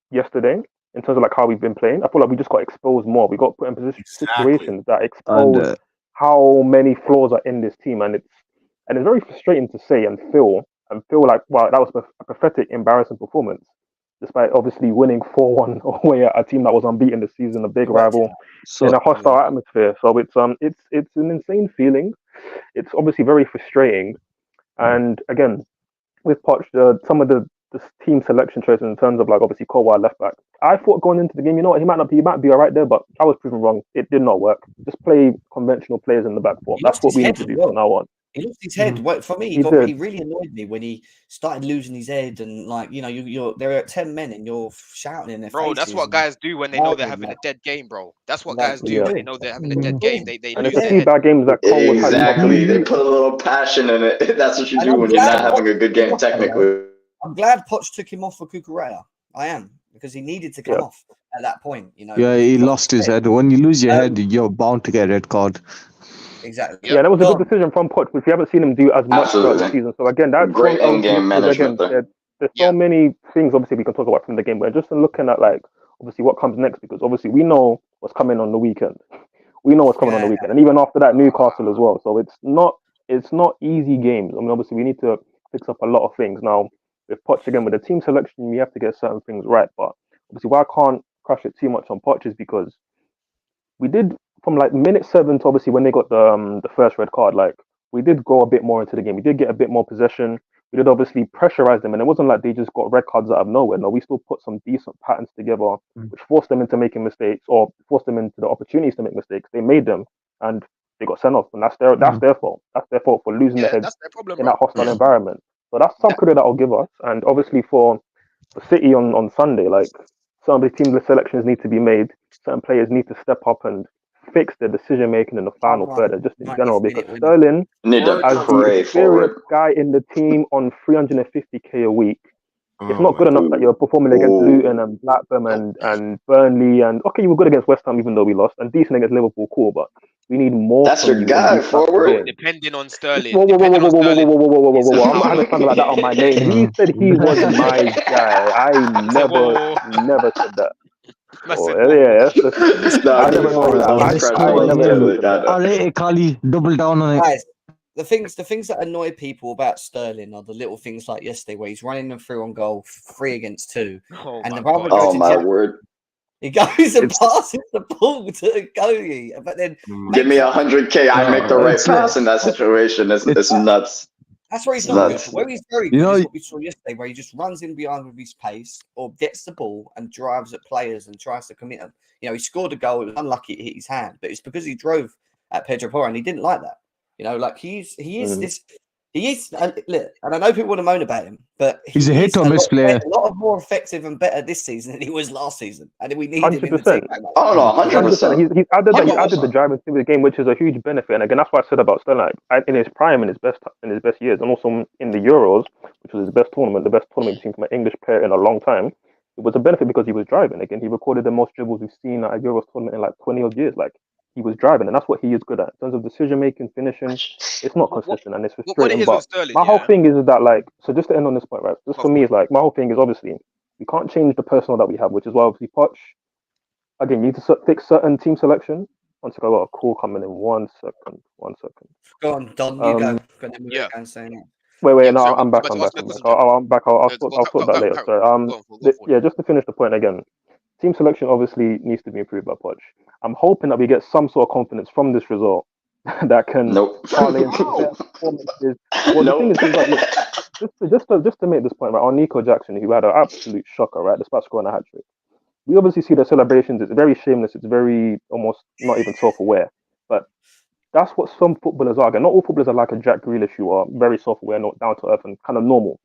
yesterday in terms of like how we've been playing. I feel like we just got exposed more. We got put in situations that expose how many flaws are in this team, and it's very frustrating to say and feel like, wow, that was a pathetic, embarrassing performance. despite obviously winning 4-1 away at a team that was unbeaten this season, a big rival So in a hostile atmosphere. So it's an insane feeling. It's obviously very frustrating. And again, with Poch, some of the team selection choices in terms of like obviously Kowal left back. I thought going into the game, you know what, he might be all right there, but I was proven wrong. It did not work. Just play conventional players in the back four. He That's lost what his we need head to as do well. from now on. He lost his head. For me, He did. he really annoyed me when he started losing his head, and like you're there are 10 men and you're shouting in their Bro, faces. that's what and guys do when they know they're arguing, having a like, dead game, bro. That's what like, guys do yeah. when they know they're having a dead game. They And lose it's a their few head. bad games that Cole had. Exactly. They put a little passion in it. That's what you And do I'm when you're glad not having a Poch good took him game off, by the way. technically. I'm glad Poch took him off for Cucurella. I am, because he needed to come Yeah. off at that point. You know. yeah, because he got lost his head. When you lose your head, Um, you're bound to get a red card. Exactly. Yeah, and it was a Go good on. decision from Poch, which we haven't seen him do as much throughout the Absolutely. season. So again, that's Great one end game because again, management there. there's Yeah. so many things obviously we can talk about from the game, but just in looking at like obviously what comes next, because obviously we know what's coming on the weekend. We know what's coming on the weekend, and even after that, Newcastle as well. So it's not easy games. I mean, obviously we need to fix up a lot of things now. With Poch again, with the team selection, we have to get certain things right. But obviously, why I can't crush it too much on Poch is because we did from like minute 7 to obviously when they got the first red card, like we did go a bit more into the game. We did get a bit more possession. We did obviously pressurize them, and it wasn't like they just got red cards out of nowhere. No, we still put some decent patterns together, which forced them into making mistakes or forced them into the opportunities to make mistakes. They made them, and they got sent off, and that's their fault. That's their fault for losing their Yeah, heads that's their problem, in bro. that hostile environment. So that's some credit that I'll give us, and obviously for City on Sunday, like some of the team selections need to be made. Certain players need to step up and fix their decision making in the final third, and just in general, 90th because minute winner. Sterling, Need to as the pray for experienced it. guy in the team on 350k a week, it's Oh not good my enough that you're performing against Ooh. Luton and Blackburn and Burnley, and okay, you were good against West Ham even though we lost, and decent against Liverpool, cool, but we need more That's from your you guy, in these types of forward. games. Depending on Whoa, Sterling. whoa, whoa, whoa, Depending whoa, on whoa, whoa, Sterling. whoa, whoa, whoa, whoa, He's whoa, whoa! I'm not having something like that on my name. He said he was my guy. I Man said, whoa. never said that. Man Oh, said, whoa. yeah, that's No, I keep never it said moving. that. I was Let's trying go I to never again. said that. Alright, Kali, double down on it. Guys, the things that annoy people about Sterling are the little things like yesterday where he's running them through on goal 3 against 2, Oh and my the brother God. goes Oh to my Jack. word. He goes and It's passes the ball to Goyi, but then Give me makes up. 100K. I make the right It's pass in that situation. It's nuts. That's where he's It's not good. nuts. But where he's very You good know, is what we saw yesterday, where he just runs in behind with his pace or gets the ball and drives at players and tries to commit them. You know, he scored a goal. It was unlucky it hit his hand, but it's because he drove at Pedro Porro and he didn't like that. You know, like he is this. He is, and I know people want to moan about him, but he's a hit or miss player. a lot more effective and better this season than he was last season, and we need him in the 100%. team. Oh no, 100%. He's added that. He added 100%. the driving to the game, which is a huge benefit. And again, that's what I said about Sterling. Like, in his prime, in his best years, and also in the Euros, which was his best tournament, the best tournament we've seen from an English player in a long time. It was a benefit because he was driving. Again, he recorded the most dribbles we've seen at a Euros tournament in like 20 odd years. Like he was driving, and that's what he is good at in terms of decision making, finishing. It's not consistent, and it's What it frustrating. is But with Sterling, my whole yeah. thing is that, like, so just to end on this point, right? Just Go for for me, it. is like my whole thing is obviously we can't change the personnel that we have, which is why obviously Poch. Again, you need to fix certain team selection. Once I got a call coming in, 1 second. Go on, Don, you go. Yeah. Wait, Yeah, no, sorry, I'm back. but I'm to back. ask me a question, I'm back. I'll sort that go, later. carry Sorry. on. Go for it. Yeah, just to finish the point again, team selection obviously needs to be improved by Poch. I'm hoping that we get some sort of confidence from this result that can Nope. parlay into better performances. Well, the thing Nope. is, like, look, just to make this point, right, on Nico Jackson, who had an absolute shocker, right, despite scoring a hat trick. We obviously see the celebrations. It's very shameless. It's very almost not even self-aware. But that's what some footballers are. Again, not all footballers are like a Jack Grealish, who are very self-aware, not down to earth, and kind of normal.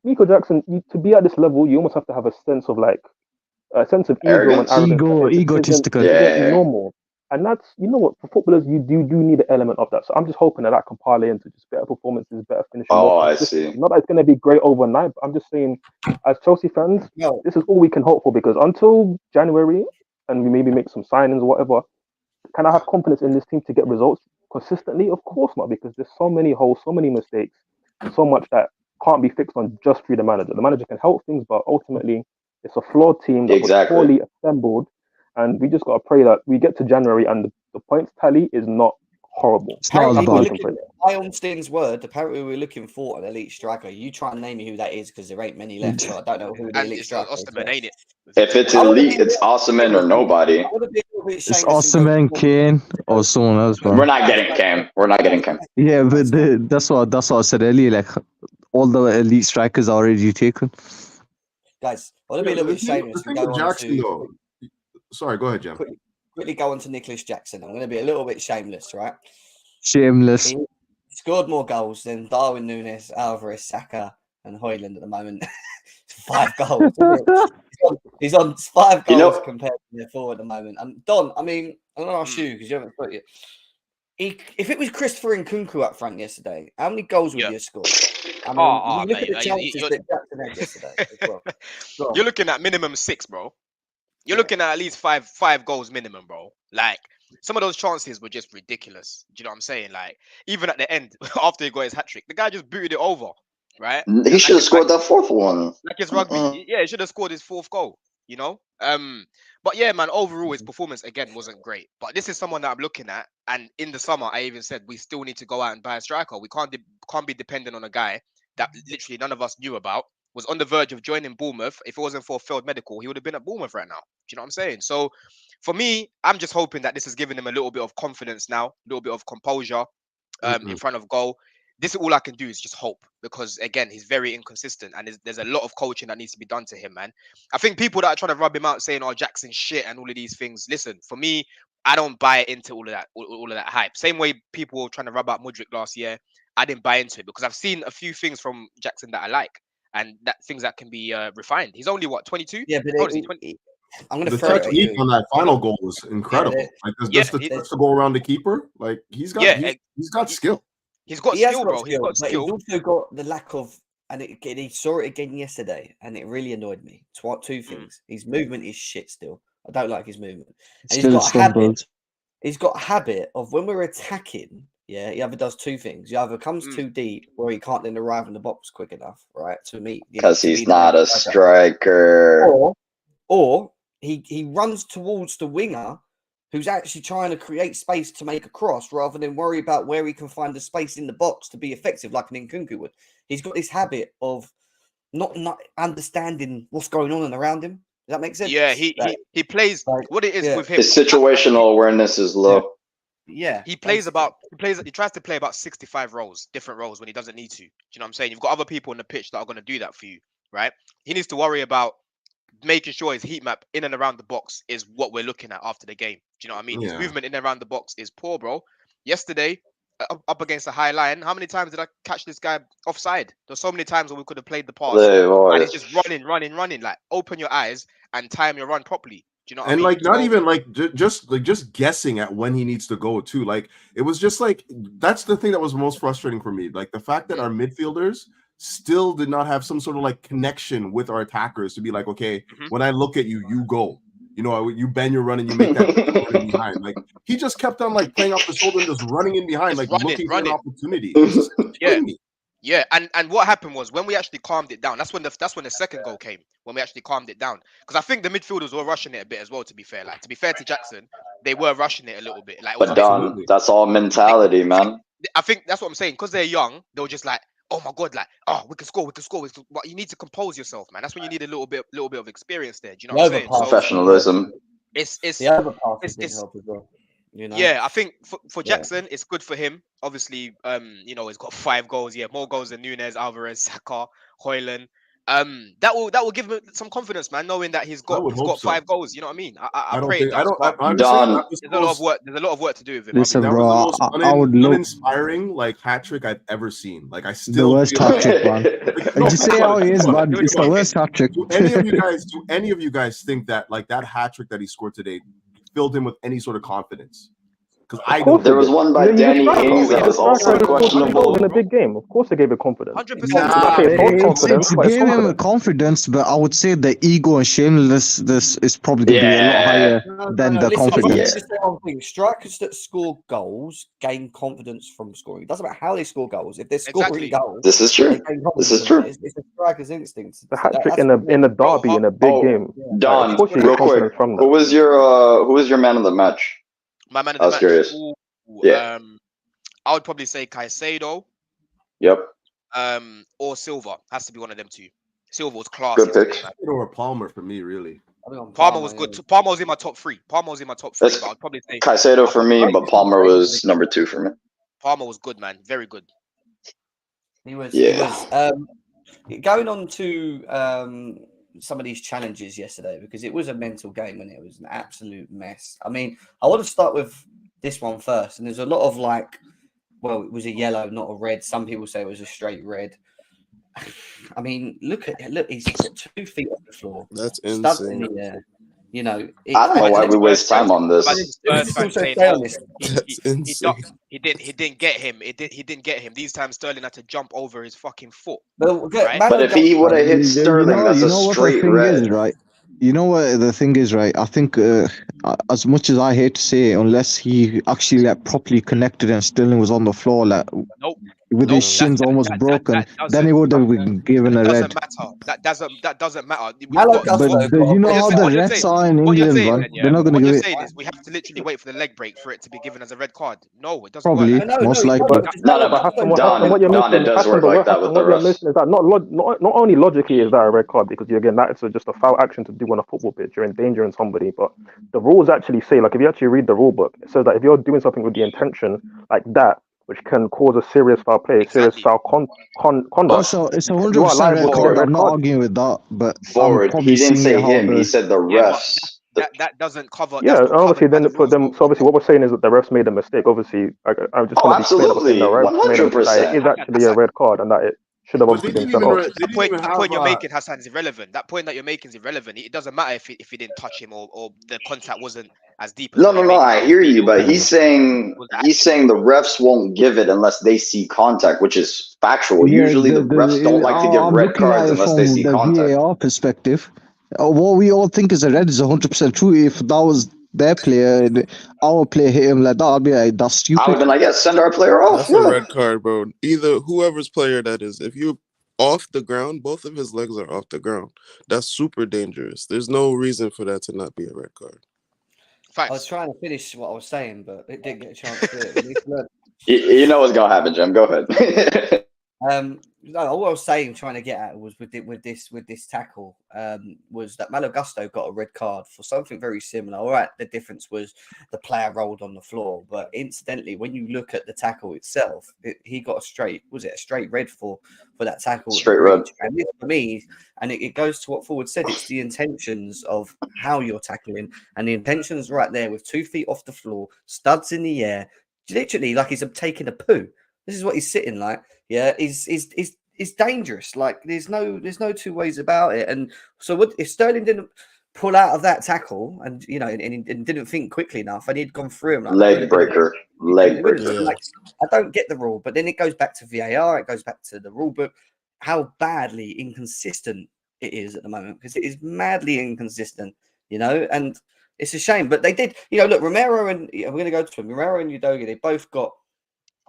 Nico Jackson, to be at this level, you almost have to have a sense of ego and arrogance. Egotistical. Isn't normal. And that's, you know what, for footballers, you do need an element of that. So I'm just hoping that can parlay into just better performances, better finishing, more I consistency. see. Not that it's going to be great overnight, but I'm just saying, as Chelsea fans, this is all we can hope for, because until January, and we maybe make some signings or whatever, can I have confidence in this team to get results consistently? Of course not, because there's so many holes, so many mistakes, so much that can't be fixed on just through the manager. The manager can help things, but ultimately, it's a flawed team that was poorly assembled. And we just got to pray that we get to January and the points tally is not horrible. It's not Apparently, bad. we're looking, by Ornstein's word, apparently we're looking for an elite striker. You try and name me who that is because there ain't many left. So I don't know who the And elite it's striker is. Osterman, ain't it? If it's I wanna elite, be it's real- Osimhen or nobody. I want to be a little bit It's shameless and go Osimhen, for- Kane, or someone else, bro. We're not getting Cam. We're not getting Cam. Yeah, but that's what I said earlier. Like all the elite strikers are already taken. Guys, I want to be a little bit shameless The and thing go with on Jackson, to though. Sorry, go ahead, Jim. quickly go on to Nicholas Jackson. I'm going to be a little bit shameless, right? Shameless. He scored more goals than Darwin Núñez, Alvarez, Saka, and Højlund at the moment. 5 goals. He's on 5 goals compared to their 4 at the moment. And Don, I mean, I'm going to ask you because you haven't put it. If it was Christopher Nkunku up front yesterday, how many goals would you have scored? I mean, look at the chances that Jackson had yesterday as well. You're looking at minimum 6, bro. You're looking at least five goals minimum, bro. Like some of those chances were just ridiculous. Do you know what I'm saying? Like even at the end, after he got his hat trick, the guy just booted it over, right? He should have scored that 4th one. Like it's rugby. Yeah, he should have scored his 4th goal. You know. But yeah, man. Overall, his performance again wasn't great. But this is someone that I'm looking at, and in the summer, I even said we still need to go out and buy a striker. We can't be dependent on a guy that literally none of us knew about. Was on the verge of joining Bournemouth. If it wasn't for a failed medical, he would have been at Bournemouth right now. Do you know what I'm saying? So for me, I'm just hoping that this has given him a little bit of confidence now, a little bit of composure in front of goal. This is all I can do is just hope because, again, he's very inconsistent and there's a lot of coaching that needs to be done to him, man. I think people that are trying to rub him out saying, oh, Jackson's shit and all of these things. Listen, for me, I don't buy into all of that hype. Same way people were trying to rub out Mudryk last year. I didn't buy into it because I've seen a few things from Jackson that I like. And that things that can be refined. He's only what 22. Yeah, but I'm going to the throw it at technique you. on that final goal was incredible. Like just the touch to go around the keeper. Like he's got skill. He's got skill, bro. He's got skill. He's also got the lack of, and he saw it again yesterday, and it really annoyed me. 2 things. His movement is shit still. I don't like his movement. And he's got a habit of when we're attacking. Yeah, he either does 2 things. He either comes too deep or he can't then arrive in the box quick enough, right? To meet because he's not a striker. Or he runs towards the winger who's actually trying to create space to make a cross rather than worry about where he can find the space in the box to be effective like an Nkunku would. He's got this habit of not understanding what's going on and around him. Does that make sense? Yeah, he plays what it is with him. His situational awareness is low. Yeah, he tries to play about 65 roles, different roles when he doesn't need to. Do you know what I'm saying? You've got other people on the pitch that are going to do that for you, right? He needs to worry about making sure his heat map in and around the box is what we're looking at after the game. Do you know what I mean? His movement in and around the box is poor, bro. Yesterday, up against a high line, how many times did I catch this guy offside? There's so many times where we could have played the pass and he's just running. Like, open your eyes and time your run properly. Do you know what I mean? Like not even like just guessing at when he needs to go too. Like it was just like that's the thing that was most frustrating for me. Like the fact that our midfielders still did not have some sort of like connection with our attackers to be like, okay, when I look at you, you go. You know, you bend your run and you make that running behind. Like he just kept on like playing off the shoulder and just running in behind, like looking for an opportunity. Yeah, and what happened was when we actually calmed it down. That's when the second goal came. When we actually calmed it down, because I think the midfielders were rushing it a bit as well. To be fair, to Jackson, they were rushing it a little bit. Like, but Don, that's all mentality, man. I think that's what I'm saying. Because they're young, they were just like, oh my god, like, oh, we can score. But you need to compose yourself, man. That's when you need a little bit of experience there. Do you know what I'm saying? Professionalism. It's the other part is help as well. You know? Yeah, I think for Jackson, it's good for him. Obviously, he's got 5 goals. Yeah, more goals than Núñez, Alvarez, Saka, Højlund. That will give him some confidence, man, knowing that he's got 5 goals. You know what I mean? I pray. Don, there's a lot of work to do with him. Listen, bro, was the most uninspiring like hat trick I've ever seen. Like I still the worst hat trick, man. Just say how he is, man. It's the worst hat trick. Do any of you guys think that like that hat trick that he scored today filled him with any sort of confidence? Because there was one by Danny Ings that was also questionable in a big game. Of course, they gave it confidence. 100%. It gave him confidence, but I would say the ego and shamelessness is probably going to be a lot higher than the confidence. Strikers that score goals gain confidence from scoring. It doesn't matter how they score goals. If they're scoring goals, this is true. This is true. It's a striker's instinct. The hat trick in a derby in a big game. Don, real quick, who was your man of the match? My man of the match. Curious. I would probably say Caicedo, Yep. or Silva. Has to be one of them two. Silva was class Good yesterday, picks. man. Or Palmer for me, really. Palmer was good. Palmer was in my top three. But I'd probably say Caicedo for me, but Palmer was number 2 for me. Palmer was good, man. Very good. He was. Yeah. Going on to some of these challenges yesterday, because it was a mental game and it was an absolute mess. I mean, I want to start with this one first. And there's a lot of it was a yellow, not a red. Some people say it was a straight red. I mean, look, he's got 2 feet off the floor. That's Studs in insane. the air. You know, I don't know why we waste time on this. Spurs fans saying, That's insane. he didn't get him. He didn't get him. These times Sterling had to jump over his fucking foot. Right? But if he would have hit Sterling, that's a straight red. Right? You know what the thing is, right? I think as much as I hate to say it, unless he actually properly connected and Sterling was on the floor, with his shins almost broken, then he would have been given a red. That doesn't matter. But you know how the refs are in England, man. They're not going to give it. We have to literally wait for the leg break for it to be given as a red card. No, it doesn't Probably, work. most likely. Don, it does work like that with the What you're refs. missing is that not only logically is that a red card, because again, that's just a foul action to do on a football pitch. You're endangering somebody, but the rules actually say, if you actually read the rule book, it says that if you're doing something with the intention like that, which can cause a serious foul play, serious foul conduct. Also, it's 100% red card. I'm not arguing with that, but Forward, he didn't say him. He said the refs. That doesn't cover. Yeah, obviously, then for them. So obviously, what we're saying is that the refs made a mistake. Obviously, I'm just going to absolutely, 100%. It is actually a red card, and that it should have obviously been sent off. The point you're making, Hassan, is irrelevant. That point that you're making is irrelevant. It doesn't matter if he didn't touch him or the contact wasn't as deep. No, I hear you, but he's saying the refs won't give it unless they see contact, which is factual. Usually, the refs don't like to give red cards unless they see contact. The VAR perspective, what we all think is a red is 100% true. If that was their player and our player hit him like that, I'd be like, that's stupid. I would have been like, yeah, send our player off. That's a red card, bro. Either whoever's player that is, if you're off the ground, both of his legs are off the ground. That's super dangerous. There's no reason for that to not be a red card. Facts. I was trying to finish what I was saying, but it didn't get a chance to do it. You know what's gonna happen, Jim. Go ahead. No, all I was saying, trying to get at was with this tackle, was that Malo Gusto got a red card for something very similar. All right, the difference was the player rolled on the floor, but incidentally, when you look at the tackle itself, he got a straight red for that tackle? Straight red. And this, for me, and it goes to what Forward said. It's the intentions of how you're tackling, and the intentions right there with 2 feet off the floor, studs in the air, literally like he's taking a poo. This is what he's sitting like. Yeah, is dangerous. Like there's no two ways about it. And so if Sterling didn't pull out of that tackle and didn't think quickly enough, and he'd gone through him, leg breaker. Like, I don't get the rule, but then it goes back to VAR. It goes back to the rule book. How badly inconsistent it is at the moment, because it is madly inconsistent. And it's a shame. But they did. Look, Romero and we're going to go to Romero and Udogie. They both got.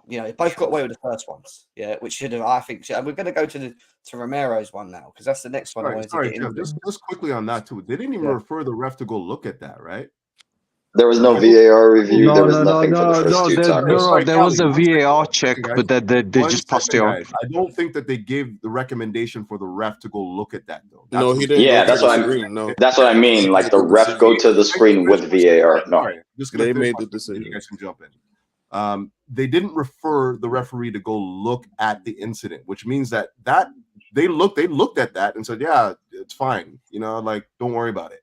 They both got away with the first ones, which should have, I think. And we're going to go to Romero's one now, because that's the next one. Sorry, Jeff, just quickly on that too. They didn't even refer the ref to go look at that, right? There was no VAR review. There was nothing for the first two times. There was a VAR check, but they just passed it on. I don't think that they gave the recommendation for the ref to go look at that, though. No, he didn't. Yeah, that's what I mean. No. That's what I mean. Like the ref go to the screen with VAR. No, they made the decision. You guys can jump in. They didn't refer the referee to go look at the incident, which means that they looked at that and said, yeah, it's fine. Don't worry about it.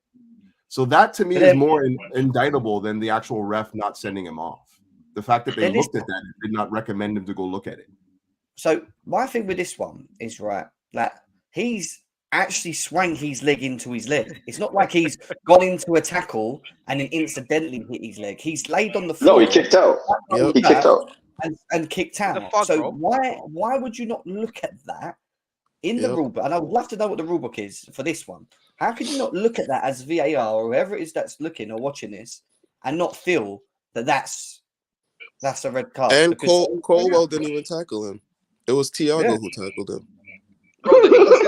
So that to me is more indictable than the actual ref not sending him off. The fact that they looked at that and did not recommend him to go look at it. So my thing with this one is that he's actually swung his leg into his leg. It's not like he's gone into a tackle and then incidentally hit his leg. He's laid on the floor. No, he kicked out. He kicked out. And kicked out. So why would you not look at that in the rule book? And I would love to know what the rule book is for this one. How could you not look at that as VAR or whoever it is that's looking or watching this and not feel that that's a red card? And Colwell didn't even tackle him. It was Thiago who tackled him.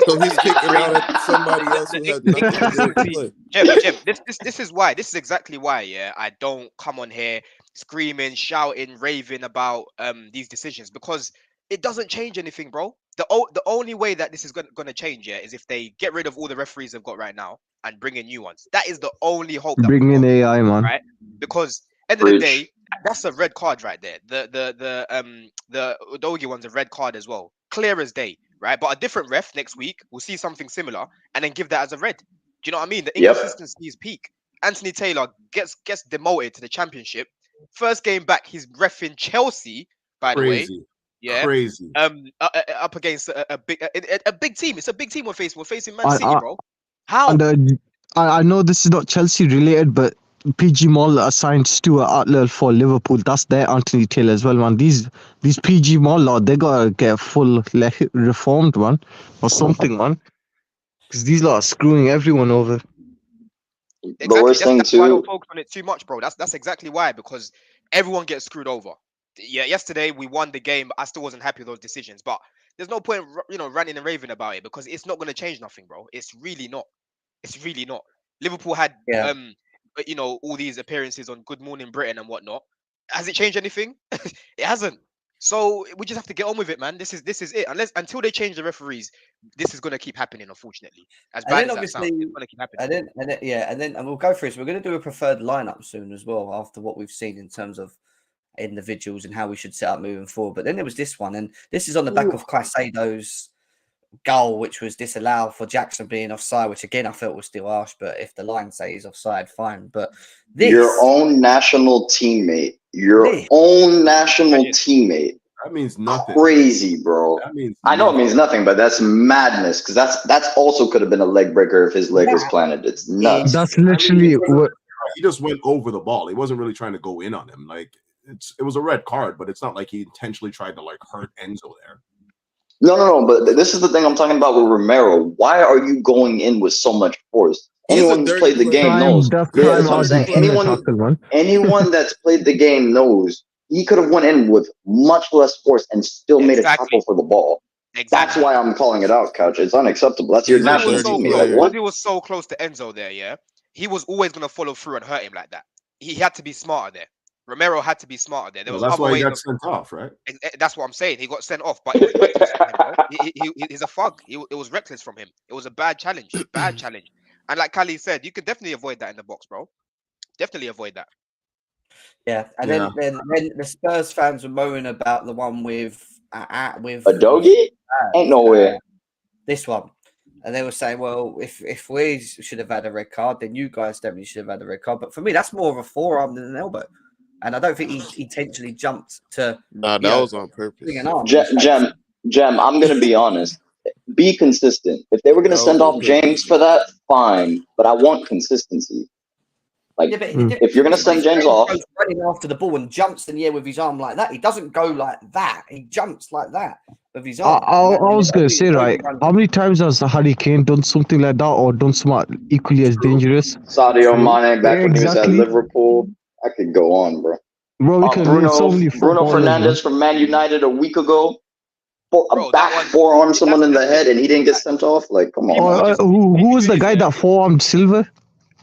So he's kicking out at somebody else who had nothing to do with the play. Jim, this is why. This is exactly why. I don't come on here screaming, shouting, raving about these decisions, because it doesn't change anything, bro. The only way that this is going to change, yeah, is if they get rid of all the referees they've got right now and bring in new ones. That is the only hope that Bring we've in got, AI, man. right? Because end of the Preach. day, that's a red card right there. The Udogie one's a red card as well, clear as day, right? But a different ref next week will see something similar and then give that as a red. Do you know what I mean? The Yep. inconsistency is peak. Anthony Taylor gets demoted to the Championship. First game back, he's reffing Chelsea, by the way. Crazy. Yeah. Crazy. Up against a big team. It's a big team we're facing. We're facing Man I- City, I- bro. How? And I know this is not Chelsea related, but PG Mall assigned Stuart Atler for Liverpool. That's their Anthony Taylor as well, man. These PG Mall lot, they gotta get full reformed, man, or something, man. Because these lot are screwing everyone over. Exactly. The worst thing That's why I don't too. focus on it too much, bro. That's exactly why, because everyone gets screwed over. Yeah, yesterday we won the game, but I still wasn't happy with those decisions. But there's no point, ranting and raving about it, because it's not going to change nothing, bro. It's really not. It's really not. Liverpool had all these appearances on Good Morning Britain and whatnot. Has it changed anything? It hasn't. So we just have to get on with it, man. This is it. Until they change the referees, this is going to keep happening, unfortunately. As And bad then as that sounds, obviously, it's going to keep happening. and we'll go through this. We're going to do a preferred lineup soon as well, after what we've seen in terms of individuals and how we should set up moving forward. But then there was this one, and this is on the back of Caicedo's goal, which was disallowed for Jackson being offside, which again I felt was still harsh. But if the line say he's offside, fine. But this, Your own national teammate. That means nothing. Crazy, bro. That means I know it nothing. means nothing, but that's madness, because that's also could have been a leg breaker if his leg was planted. It's nuts. That's literally what. He just went over the ball. He wasn't really trying to go in on him. Like it was a red card, but it's not like he intentionally tried to like hurt Enzo there. No. But this is the thing I'm talking about with Romero. Why are you going in with so much force? He's a Anyone who's dirty played the player. game knows. That's Yeah, that's what I'm saying. Anyone that's played the game knows he could have went in with much less force and still made a tackle for the ball. Exactly. That's why I'm calling it out, Couch. It's unacceptable. That's your He's a national dirty teammate. player. Like, what? He was so close to Enzo there, yeah. He was always going to follow through and hurt him like that. He had to be smarter there. Romero had to be smarter there. There was That's other why he ways got sent off, right? That's what I'm saying. He got sent off, but it was reckless from him, bro. He's a thug. It was reckless from him. It was a bad challenge. Bad challenge. And like Kali said, you could definitely avoid that in the box, bro. Definitely avoid that. Yeah, and Yeah. Then the Spurs fans were moaning about the one with Udogie? Ain't no way. This one, and they were saying, well, if we should have had a red card, then you guys definitely should have had a red card. But for me, that's more of a forearm than an elbow, and I don't think he intentionally jumped to. Nah, that was on purpose. putting an arm in his face. Jem, I'm gonna be honest. Be consistent. If they were gonna That send was on off James purpose. for that, fine. But I want consistency. Like, Yeah, but if you're gonna send James off, goes running after the ball and jumps in the air with his arm like that. He doesn't go like that. He jumps like that with his arm. I was gonna say, right? How many times has the Harry Kane done something like that, or done something equally as dangerous? Sadio Mane back when he was at Exactly. Liverpool, I could go on, bro. Bro, we can name so many Bruno footballers, man. Fernandes from Man United a week ago, Bro, a that back one- forearm someone in the that's- head, and he didn't get sent off. Like, come on. Who was the guy that forearmed Silver?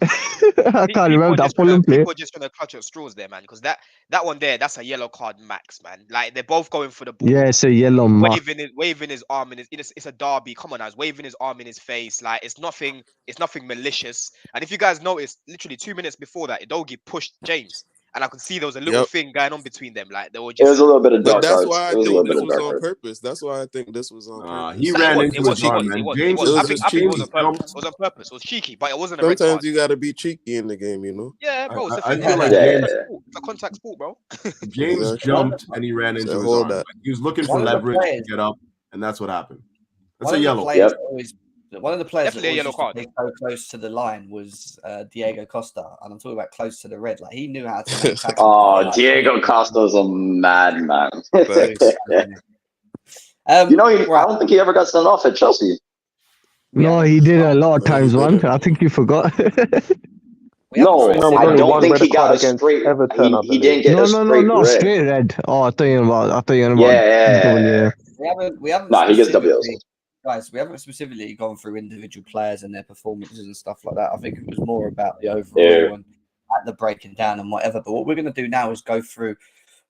I can't remember that Fulham player. People are just gonna clutch at straws there, man. Because that one there, that's a yellow card max, man. Like they're both going for the ball. Yeah, it's a yellow mark. waving his arm in his. It's a derby. Come on, guys, waving his arm in his face. Like it's nothing malicious. And if you guys noticed, literally 2 minutes before that, Udogie pushed James, and I could see there was a little thing going on between them. Like they were just. It was a little bit of But dark that's arts. why I It was a think little this bit of was dark on arts. purpose. That's why I think this was on purpose. He ran into his arm, man. It was on James purpose. It was on purpose. It was cheeky, but it wasn't a red Sometimes card. you gotta be cheeky in the game, you know. Yeah, bro. It's a I thing. feel like It's a contact sport, bro. James Exactly. jumped and he ran into his hold arm. that. Like, he was looking for One of the leverage to players- get up, and that's what happened. That's One a of the yellow. players Yep. one of the players Definitely a that yellow always card. used to play so close to the line was Diego Costa, and I'm talking about close to the red. Like he knew how to make tackles. Oh, Diego Costa's a madman. Thanks. I right. don't think he ever got sent off at Chelsea. No, he did a lot of No, he times, man. didn't. I think you forgot. We haven't No, seen No, him. I only don't one think red he got card a against straight. Everton, I He believe. didn't get a No, straight red. straight red. Oh, I thought you about. Yeah. We haven't Nah, he gets specifically- WLs. Guys, we haven't specifically gone through individual players and their performances and stuff like that. I think it was more about the overall. Yeah. And at the breaking down and whatever. But what we're going to do now is go through,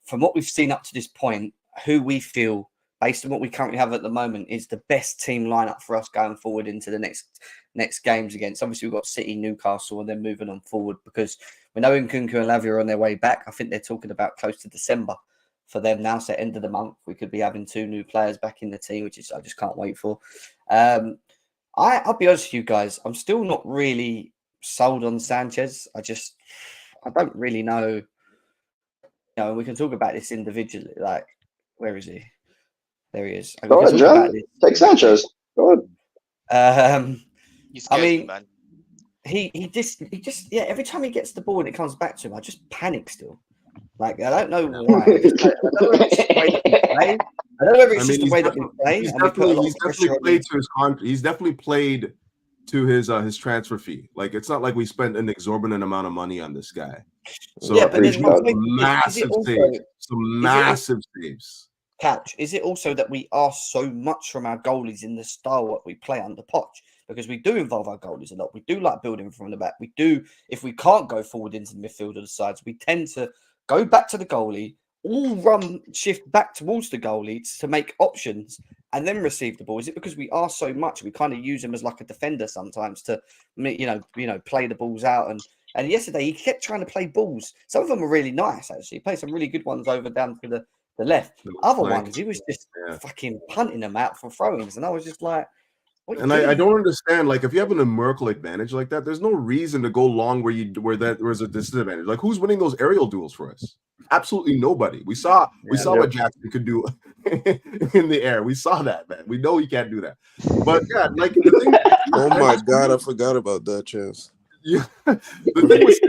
from what we've seen up to this point, who we feel, based on what we currently have at the moment, is the best team lineup for us going forward into the next games against. Obviously, we've got City, Newcastle, and then moving on forward, because we know Nkunku and Lavia are on their way back. I think they're talking about close to December for them now. So end of the month, we could be having 2 new players back in the team, which is I just can't wait for. I'll be honest with you guys, I'm still not really sold on Sanchez. I don't really know. You know, we can talk about this individually. Like, where is he? There he is. Go ahead, John. Take Sanchez. Go ahead. I mean, man. He just every time he gets the ball and it comes back to him, I just panic still. Like, I don't know why. I don't know if it's the way that we play. I don't know if it's just the way that we play. He's definitely played to his transfer fee. Like, it's not like we spent an exorbitant amount of money on this guy. So yeah, but massive saves. Couch, is it also that we ask so much from our goalies in the style that we play under Poch? Because we do involve our goalies a lot. We do like building from the back. We do, if we can't go forward into the midfield or the sides, we tend to go back to the goalie, all run shift back towards the goalie to make options and then receive the ball. Is it because we ask so much? We kind of use him as like a defender sometimes to, play the balls out. And yesterday he kept trying to play balls. Some of them were really nice, actually. He played some really good ones over down to the left. Other ones, he was just fucking punting them out for throw-ins. And I was just like, and I don't understand. Like, if you have a numerical advantage like that, there's no reason to go long where there's a disadvantage. Like, who's winning those aerial duels for us? Absolutely nobody. We saw what Jackson could do in the air. We saw that, man. We know he can't do that. But yeah, like the thing. Oh my god, I forgot about that chance. Yeah, the thing with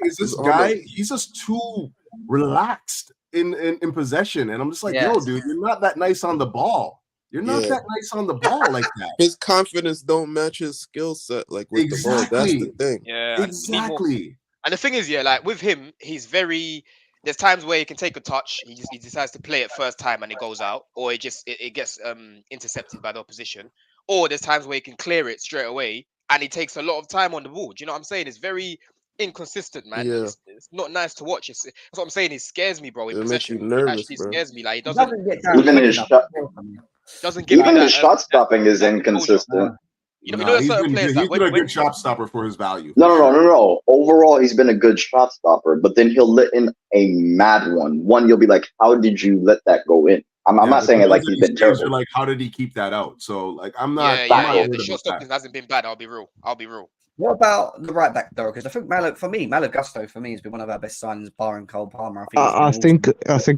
is this guy. He's just too relaxed in possession, and I'm just like, yo, dude, you're not that nice on the ball. You're not that nice on the ball like that. His confidence don't match his skill set. Like with the ball, that's the thing. Yeah, exactly. And the thing is, like with him, he's very. There's times where he can take a touch. He decides to play it first time and it goes out, or it gets intercepted by the opposition. Or there's times where he can clear it straight away and he takes a lot of time on the ball. Do you know what I'm saying? It's very inconsistent, man. Yeah. It's not nice to watch. That's what I'm saying. He scares me, bro. In possession, it nervous, actually bro. scares me. Like he doesn't get down. Even his shot stopping is inconsistent. You know certain players he's been a good shot stopper for his value. No. Overall, he's been a good shot stopper, but then he'll let in a mad one. You'll be like, how did you let that go in? I'm not saying it like he's been terrible. Like, how did he keep that out? So, like, I'm not. The shot stopping hasn't been bad. I'll be real. What about the right back, though? Because I think Malo Gusto for me has been one of our best signings, barring Cole Palmer. I think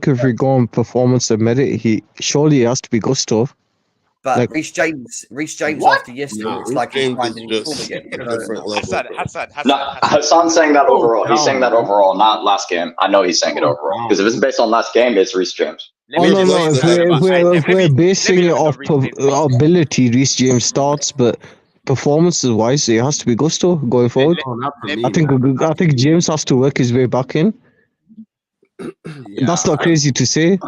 if we go on performance and merit, he surely has to be Gusto. But like, Reece James after yesterday, it's like he's finding his form again. Hassan. Hassan's saying that overall. He's saying that overall, not last game. I know he's saying it overall. Because if it's based on last game, it's Reece James. If we're basing it off ability, Reece James starts, but performances wise, it has to be Gusto going forward. I think James has to work his way back in. That's not crazy to say.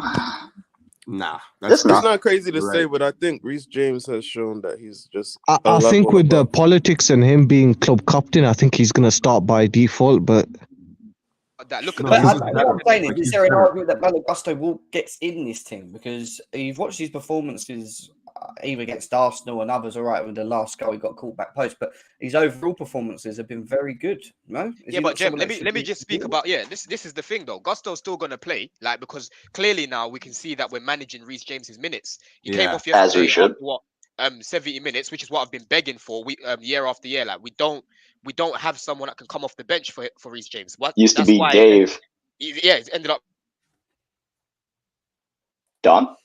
Nah, it's not crazy to say, but I think Reece James has shown that he's just. I think with the politics and him being club captain, I think he's gonna start by default. But look at that. Is there an argument that Malo Gusto gets in this team? Because you've watched his performances either against Arsenal and others. All right, with the last goal, he got caught back post, but his overall performances have been very good. No, but Jem, let me just speak about this is the thing though. Gusto's still gonna play, like, because clearly now we can see that we're managing Reece James's minutes. He came off yesterday, as we should. 70 minutes, which is what I've been begging for year after year. Like we don't have someone that can come off the bench for Reece James. Used to be Dave. It's ended up done.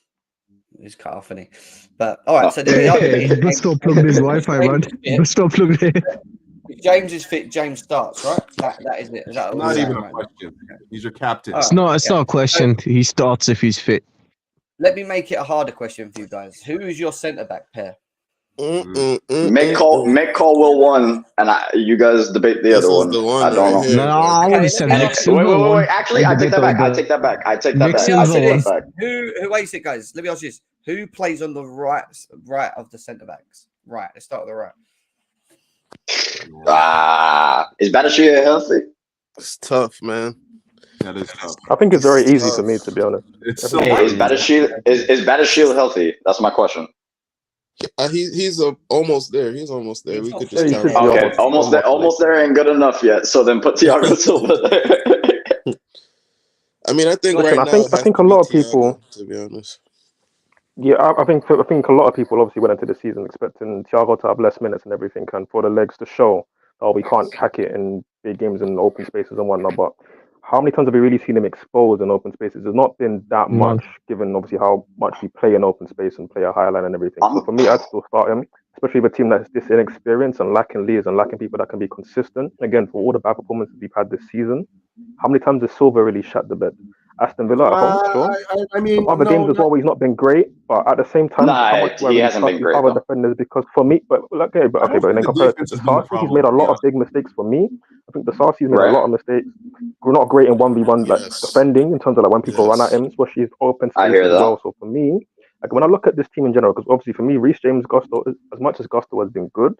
He's cut off, isn't he? But all right, so Gusto plugged his Wi-Fi, man. Gusto plugged it. If James is fit, James starts, right? That is it. Is that not even a question? He's your captain. It's not a question. He starts if he's fit. Let me make it a harder question for you guys. Who is your centre back pair? Make Caldwell one, and you guys debate the other one. I don't know. No, I would have said Nick Silva. Wait. Actually, I take that back. Who is it, guys? Let me ask you this: who plays on the right of the centre backs? Right. Let's start with the right. Is Batashia healthy? It's tough, man. That is tough. I think it's very It's easy for tough. me, to be honest. It's I so think Hey, it's very easy. is Battershield healthy? That's my question. He's almost there. He's almost there. He's We not could Yeah, just he count should on be that. Okay, almost there. Almost there ain't good enough yet. So then put Thiago Silva there. I mean, I think Listen, right I now think it I has think to a be lot of people. Thiago, to be honest. Yeah, I think a lot of people obviously went into the season expecting Thiago to have less minutes and everything, and for the legs to show, oh, we can't hack it in big games and open spaces and whatnot. But how many times have we really seen him exposed in open spaces? There's not been that None. much, given obviously how much we play in open space and play a high line and everything. So for me, I'd still start him, especially with a team that's this inexperienced and lacking leaders and lacking people that can be consistent. Again, for all the bad performances we've had this season, how many times has Silva really shut the bed? Aston Villa at home, sure. I mean, Some other games as well where he's not been great, but at the same time, how much do I he really hasn't trust been these great other though. defenders? Because for me, but I don't then think the compared to defense has been the Sarsi, he's problem, made a to be lot of honest. big mistakes for me. I think the Sarsi's made a Right. lot of mistakes. We're not great in 1v1 like Yes. defending in terms of like when people run at Yes. him, especially his open I spaces hear as well. that. So for me, like when I look at this team in general, because obviously for me, Reece James, Gusto, as much as Gusto has been good,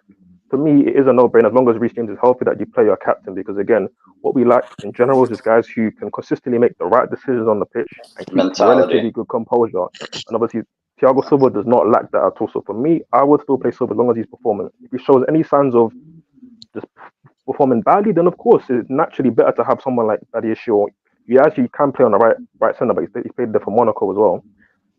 for me it is a no-brainer as long as Reece James is healthy that you play your captain. Because again, what we lack in general is just guys who can consistently make the right decisions on the pitch and keep Mentality. relatively good composure. And obviously, Thiago Silva does not lack that at all. So for me, I would still play Silva as long as he's performing. If he shows any signs of just performing badly, then of course it's naturally better to have someone like Badiashile. You actually can play on the right centre, but he's played there for Monaco as well.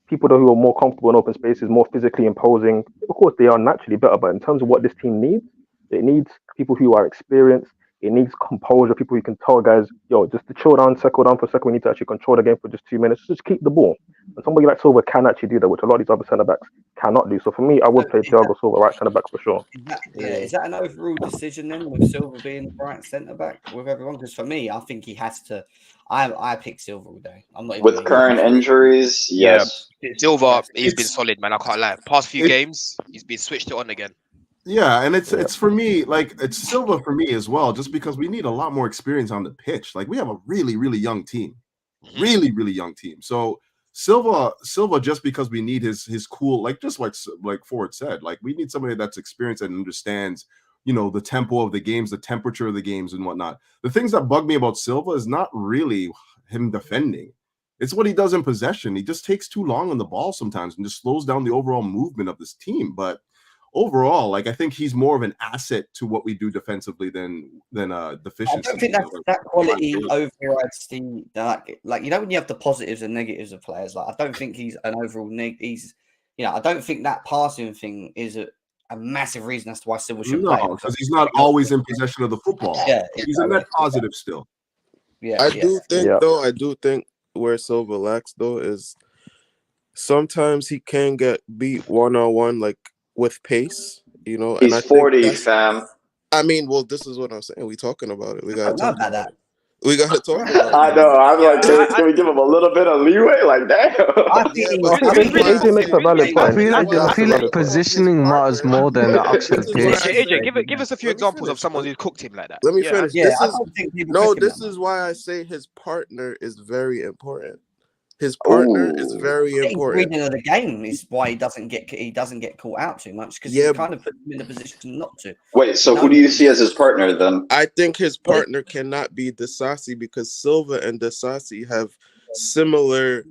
People who are more comfortable in open spaces, more physically imposing, of course they are naturally better. But in terms of what this team needs, it needs people who are experienced. It needs composure, people who can tell guys, yo, just to chill down, settle down for a second. We need to actually control the game for just 2 minutes. Just keep the ball. And somebody like Silva can actually do that, which a lot of these other centre backs cannot do. So for me, I would play Thiago Silva right centre back for sure. Is that an overall decision then with Silva being the right centre back with everyone? Because for me, I think he has to. I pick Silva all day. I'm not even With current injuries, yes. Silva, he's been It's- solid, man. I can't lie. Past few games, he's been switched it on again. Yeah, and it's for me, like it's Silva for me as well, just because we need a lot more experience on the pitch. Like we have a really, really young team. Really, really young team. So Silva, just because we need his cool, like just like Ford said, like we need somebody that's experienced and understands, the tempo of the games, the temperature of the games, and whatnot. The things that bug me about Silva is not really him defending. It's what he does in possession. He just takes too long on the ball sometimes and just slows down the overall movement of this team. But overall, like I think he's more of an asset to what we do defensively than deficiency. I don't think that quality overrides the like when you have the positives and negatives of players. Like I don't think he's an overall he's I don't think that passing thing is a massive reason as to why Silva should play. No, because he's not always in possession of the football. Yeah, he's a net positive still. Yeah, I do think where Silva lacks though is sometimes he can get beat 1-on-1 like with pace, He's and I 40, think fam. I mean, well, this is what I'm saying. We talking about it. We gotta I don't know talk about about that. it. We gotta talk about it. I know. I'm like, can we give him a little bit of leeway? Like, damn. I think Yeah, he but I think this is why AJ makes a valid I point. feel like AJ I makes a feel like valid point. positioning matters more than the actual This is why pace. I say- AJ, give us a few Let me examples of finish. someone who's cooked him like that. Let me finish. Yeah, This I is don't think people no. cook him This that is why I say his partner is very important. His partner is Ooh. very much. important. Reading of the game is why he doesn't get caught out too much because Yeah. he kind of puts him in a position not to. Wait, so who do you see as his partner then? I think his partner cannot be Disasi because Silva and Disasi have similar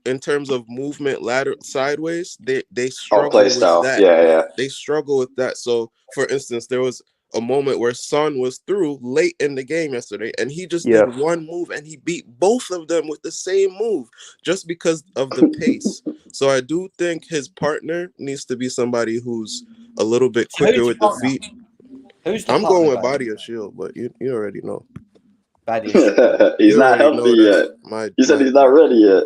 in terms of movement lateral sideways. They struggle Play with style. that. Yeah. They struggle with that. So, for instance, there was a moment where Son was through late in the game yesterday, and he just Yes. did one move, and he beat both of them with the same move just because of the pace. So I do think his partner needs to be somebody who's a little bit quicker Who's with the the feet. Who's the I'm partner, going with buddy? Body or Shield, but you already know. Badiashile. He's You not already healthy know yet. that. You said he's not ready yet.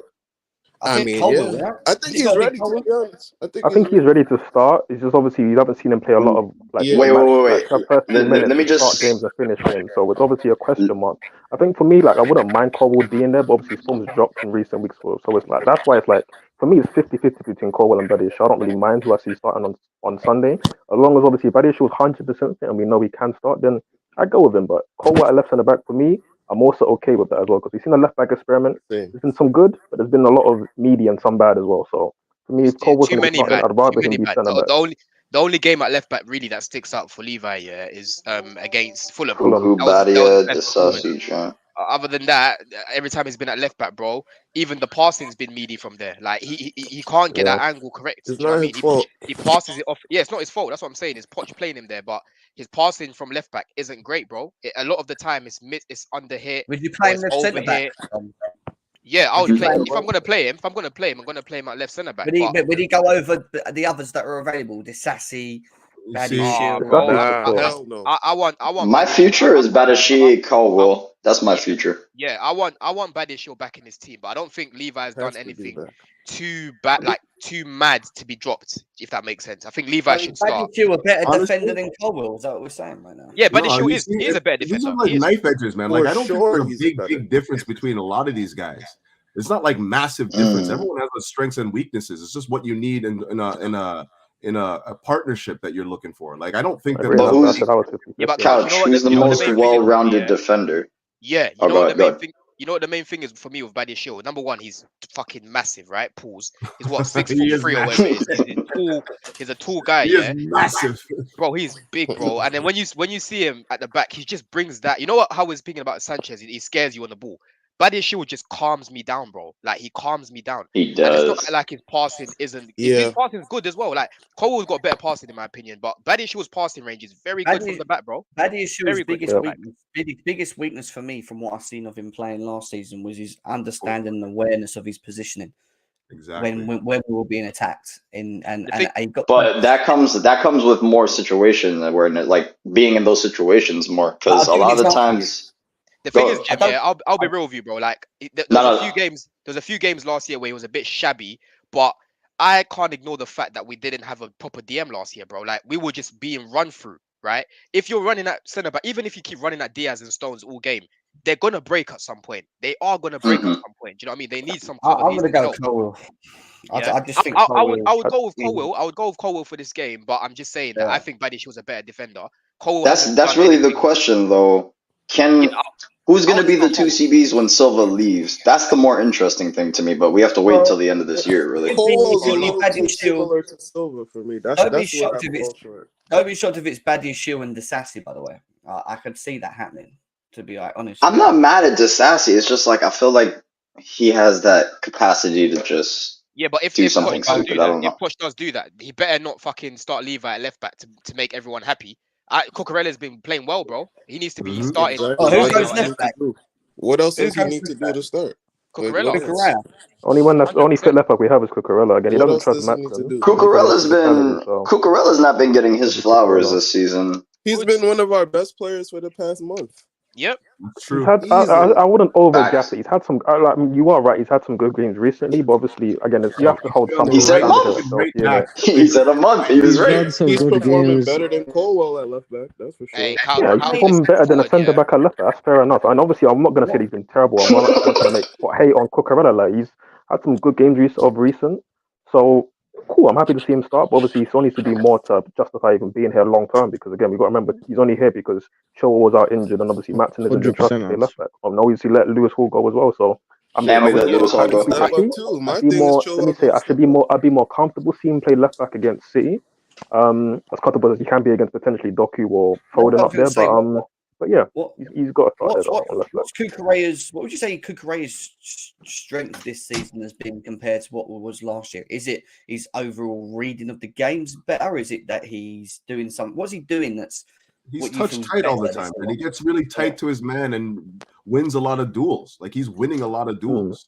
I mean, Colwell, yeah. right? I think Has he he's got a big ready, to Colwell? be honest. I think he's ready to start. It's just obviously you haven't seen him play a lot of like Yeah. Wait. that first few Let minutes me to start just. games and finish games. So it's obviously a question mark. I think for me, like I wouldn't mind Colwell being there, but obviously his form's dropped in recent weeks. So it's like that's why it's like for me it's 50-50 between Colwell and Badiashile. I don't really mind who I see starting on Sunday. As long as obviously Badiashile is 100% and we know he can start, then I go with him. But Colwell at left centre back for me, I'm also okay with that as well because we've seen a left back experiment. Same. There's been some good, but there's been a lot of meaty and some bad as well. So for me, if Colwell's Too going to be many starting, bad. I'd rather Too many him be bad. centre back. The only game at left back really that sticks out for Levi, yeah, is against Fulham. Fulham. That was his Kubadia, best performance. Sausage, yeah. Other than that, every time he's been at left back, bro, even the passing's been meaty from there. Like he can't get that angle correct. It's Do you know what I not mean? his fault. He passes it off. Yeah, it's not his fault. That's what I'm saying. It's Poch playing him there, but his passing from left back isn't great, bro. A lot of the time it's under hit. Would you play or him it's left over centre back? here. Yeah, I would Mhm. play if I'm gonna play him. If I'm gonna play him, I'm gonna play him at left centre back. Would he go over the others that are available? The Sassy, Baddy See, Shield. bro, Hell no. I want My Baddish- future I is want- Badashi Caldwell. That's my future. Yeah, I want Baddish back in his team, but I don't think Levi's done Has to be anything back. too bad, like too mad to be dropped. If that makes sense, I think Levi should Baddy start. Shield a better Honestly- defender than Colwell. Is that what we're saying right now? Yeah, Baddish No, is a better These defender. are like He is. knife edges, man. Like For I don't sure think he's there's a better. big difference between a lot of these guys. It's not like massive difference. Mm. Everyone has their strengths and weaknesses. It's just what you need in a partnership that you're looking for. Like I don't think that. But who's- that was 50. Yeah, but Couch, you know what who's the you know what most main thing is for me, well-rounded yeah? defender? Yeah, you Oh, know go what ahead, the go main ahead. thing. You know what the main thing is for me with Baddish Shield. Number one, he's fucking massive, right? Pause. He's what 6'3" He is or whatever. He's a tall guy. He Yeah, is massive. bro, he's big, bro. And then when you see him at the back, he just brings that. You know what? How we're speaking about Sanchez, he scares you on the ball. Baddish Shield just calms me down, bro. Like he calms me down. He And it's not does. like his passing isn't. Yeah. His passing is good as well. Like Cole's got better passing in my opinion, but Baddish Shield's passing range is very good from the back, bro. Baddy Shield's Very good biggest from the back. biggest weakness for me, from what I've seen of him playing last season, was his understanding and awareness of his positioning Exactly. when we were being attacked. And The thing- he got. But that comes with more situation awareness, like being in those situations more. Because I'll a give you lot an of the example. times, The thing Go. is, Jem, I yeah, I'll be real with you, bro. Like there No, was no. a few games. There was a few games last year where he was a bit shabby, but I can't ignore the fact that we didn't have a proper DM last year, bro. Like we were just being run through, right? If you're running at centre back, even if you keep running at Diaz and Stones all game, they're gonna break at some point. They are gonna break at Mhm. some point. Do you know what I mean? They need some cover. I'm they going need to go some help. Colwell. Yeah. I just think I would Colwell- go with Colwell. I would go with Colwell for this game, but I'm just saying that Yeah. I think Baddish was a better defender. Colwell that's hasn't that's done really the anything- question, though. Who's going to be the two CBs when Silva leaves? That's the more interesting thing to me. But we have to wait Well, until the end of this year, really. Cole's a It'd be little Baddish too Shield. similar to Silva for me. That's Don't be where shocked I if it's- fall short. Don't be shocked if it's Baddy Shield and Disassi, by the way. I could see that happening, to be like, honest. I'm not mad at Disassi. It's just like I feel like he has that capacity to just Yeah, but if do Poch something does stupid. do I that, don't if know. Poch does do that, he better not fucking start Levi at left back to make everyone happy. Cucurella's been playing well, bro. He needs to be Mhm. starting. Exactly. Oh, who What goes does he left need back? to do? What else Who does he goes need to left do back? to start? Cucurella. Like, Cucurella. Only one that's only fit 100%. left back we have is Cucurella. Again, he What doesn't else trust does he need to Matson. do? Cucurella's not been getting his Maybe flowers Cucurella. this season. He's been one of our best players for the past month. Yep. That's He's true. had, Easily. I wouldn't overgap Facts. it. He's had some. Like, you are right. He's had some good games recently, but obviously, again, you have to hold some He said standard month. to himself. Yeah, He said a month. He was He's right. had some He's good performing games. better than Colwell at left back. That's for sure. Hey, yeah, he's performing better than a centre back at left back. That's fair enough. And obviously, I'm not going to say that he's been terrible. I'm not going to make hate on Cucurella. Like he's had some good games of recent. So cool. I'm happy to see him start. But obviously, he still needs to do more to justify even being here long term. Because again, we got to remember he's only here because Chilwell was out injured, and obviously Matson isn't been trusted to play 100%. left back. And obviously let Lewis Hall go as well. So I mean, And we let obviously, Lewis Hall go. I'm Step happy. up too. My I'd be thing more. is chill Let me up say, and I should step be up. more. I'd be more comfortable seeing him play left back against City. As comfortable as he can be against potentially Doku or Foden up there. But yeah, What, he's got to start there what's, though, on left back. what's Cucurella's? What would you say Cucurella's strength this season has been compared to what was last year? Is it his overall reading of the games better? Is it that he's doing something? What's he doing that's He's what you touch think's tight all the better time, this and he year? gets really tight to his man and wins a lot of duels. Like he's winning a lot of duels.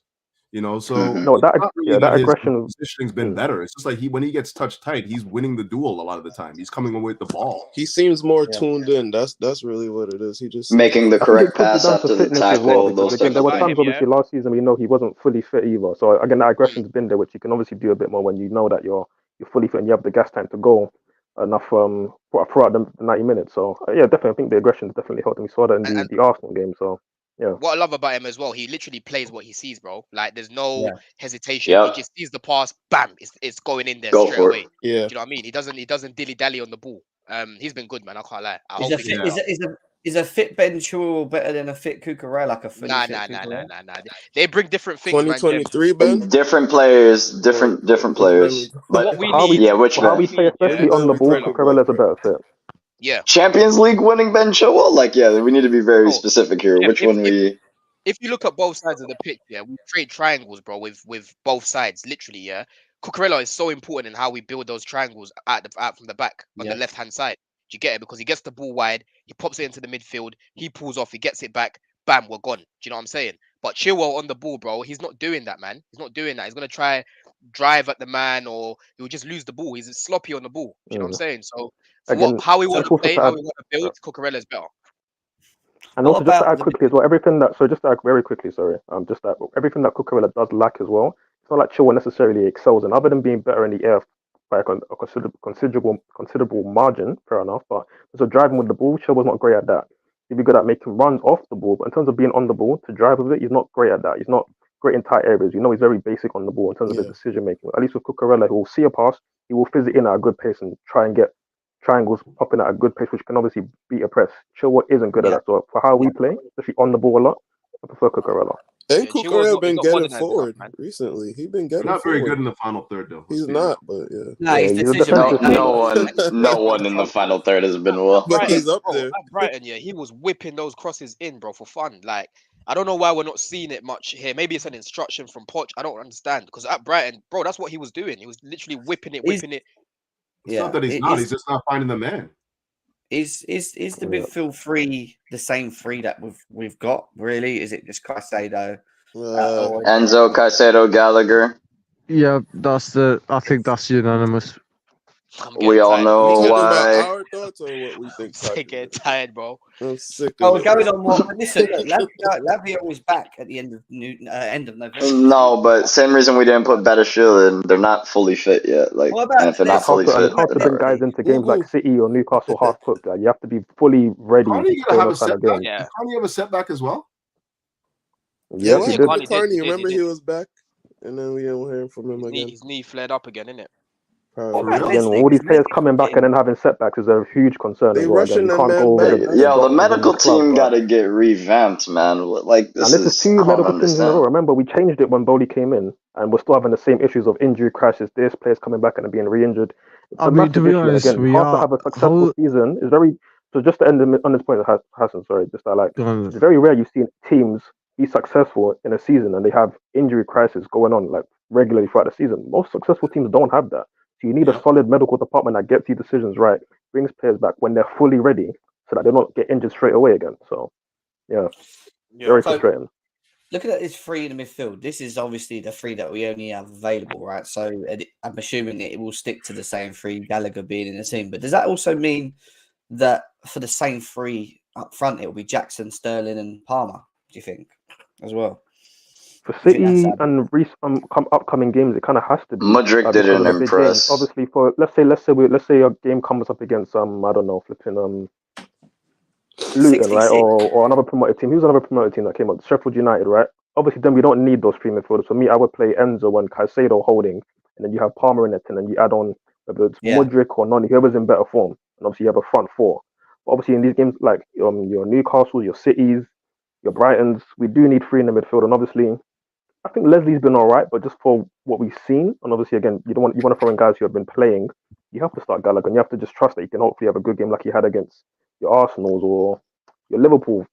You know, so Mhm. No, it's that not really that his aggression. positioning's been better. It's just like when he gets touch tight, he's winning the duel a lot of the time. He's coming away with the ball. He seems more Yeah. tuned in. That's really what it is. He just Making the I think correct it could be pass down after to the fitness as well, tackle, because those again, types there of were about times him, things. obviously last season we know he wasn't fully fit either. So again, that aggression's been there, which you can obviously do a bit more when you know that you're fully fit and you have the gas tank to go enough throughout the 90 minutes. So yeah, definitely, I think the aggression's definitely helped him. We saw that in And- the Arsenal game. So yeah. What I love about him as well, he literally plays what he sees, bro. Like there's no Yeah. hesitation. Yep. He just sees the pass, bam, it's going in there Go straight for it. away. yeah. Do you know what I mean? He doesn't dilly dally on the ball. He's been good, man. I can't lie. I Is hope a, he fit, gets is, a, Is a fit Ben Chilwell better than a fit Cucurella? Like a fully Nah. fit Cucurella? They bring different things, man. Jem. 2023, Ben. Different players, different Which players. But What we How we, need, yeah, which how Ben? we say, especially Which on the Ben we ball, talking Cucurella's a about, better fit. yeah. Champions League winning Ben Chilwell? Like, yeah, we need to be very Bro, specific here. Jem, Which one we? if you look at both sides of the pitch, yeah, we trade triangles, bro, with both sides, literally, yeah. Cucurella is so important in how we build those triangles out from the back on the Yeah. left hand side. Do you get it? Because he gets the ball wide, he pops it into the midfield, he pulls off, he gets it back, bam, we're gone. Do you know what I'm saying? But Chilwell on the ball, bro, he's not doing that, man. He's not doing that. He's gonna try drive at the man, or he'll just lose the ball. He's sloppy on the ball. Do you know what I'm saying? So for Again, how we want just to also play, to how add, we want to build, Cucurella's better. and What also just to about add the quickly as well, everything that just to add very quickly, sorry, just that everything that Cucurella does lack as well. It's not like Chilwell necessarily excels in, other than being better in the air by a considerable margin. Fair enough, but so driving with the ball, Chilwell's not great at that. He'd be good at making runs off the ball, but in terms of being on the ball to drive with it, he's not great at that. He's not great in tight areas. You know, he's very basic on the ball in terms of his Yeah. decision making. At least with Cucurella, he will see a pass, he will fizz it in at a good pace and try and get triangles popping at a good pace, which can obviously beat a press. Chilwell isn't good at Yeah. that. So for how we play, especially on the ball a lot, I prefer Cucurella. And Yeah, Chilwell's Cucurella not, he's been not getting modernized enough, forward man. recently. He been He's getting not very forward. good in the final third, though. He's Let's be not, real. but yeah. no, he's Yeah, he's a decision defensive making. No one in the final third has been well. But he's up Bro, there. at Brighton, yeah, he was whipping those crosses in, bro, for fun. Like, I don't know why we're not seeing it much here. Maybe it's an instruction from Poch. I don't understand, because at Brighton, bro, that's what he was doing. He was literally whipping it. He's It's not that he's not. He's just not finding the man. Is the Yeah. midfield three the same three that we've got? Really? Is it just Caicedo? Or Enzo, Caicedo, Gallagher. Yeah, I think that's unanimous. I'm We getting all tired, You bro. know talking about why. our thoughts or what we think? I'm getting tired, bro. I'm sick Oh, of we're it. going on what? Listen, Lavia was back at the end of November. No, but same reason we didn't put Batishil in. They're not fully fit yet. Like, What about and if they're not this? fully And fit, it's hard they're to not bring ready. guys into games like Woo-hoo. City or Newcastle half cooked. Like, you have to be fully ready Carney, to you play gonna have a those kind of setback? games. Yeah. Did Carney have a setback as well? Yeah, Yes, what he Yeah, did. happened to Carney did. Carney? Remember He he did. was back, and then we didn't hear from him again. His knee flared up again, innit? What Probably. about real? Again, Leslie? all these Because players Leslie's coming back and getting- then having setbacks is a huge concern They as well. Again, rushing you that can't man go with back. the Yo, the doctors and medical club, team but got to get revamped, man. Like, this and this is is, two I don't medical things in a row. understand. Remember, we changed it when Bowley came in, and we're still having the same issues of injury crashes. This players coming back and then being re-injured. It's I a mean, to massive be issue. And honest, again, we hard to are have a successful how season. It's very so. Just to end on this point, Hassan. Sorry, just that like gonna it's very rare you've seen teams be successful in a season and they have injury crisis going on like regularly throughout the season. Most successful teams don't have that. So you need a Yep. solid medical department that gets these decisions right, brings players back when they're fully ready, so that they don't get injured straight away again. So yeah, very So frustrating. looking at this three in the midfield, this is obviously the three that we only have available, right? So I'm assuming it will stick to the same three, Gallagher being in the team. But does that also mean that for the same three up front, it will be Jackson, Sterling, and Palmer? Do you think as well? For Do you think that's City how- and upcoming games, it kind of has to be Mudryk because of didn't the big games. impress. Obviously, for let's say a game comes up against I don't know, flipping Luton, right, 66. or another promoted team. Who's another promoted team that came up? Sheffield United, right? Obviously, then we don't need those three midfielders. For me, I would play Enzo and Caicedo holding, and then you have Palmer in it, and then you add on whether it's Yeah. Mudryk or Noni, whoever's in better form, and obviously you have a front four. But obviously, in these games like your Newcastle, your Cities, your Brightons, we do need three in the midfield, and obviously. I think Leslie's been all right, but just for what we've seen, and obviously again, you want to throw in guys who have been playing. You have to start Gallagher, and you have to just trust that you can hopefully have a good game like you had against your Arsenals or your Liverpool.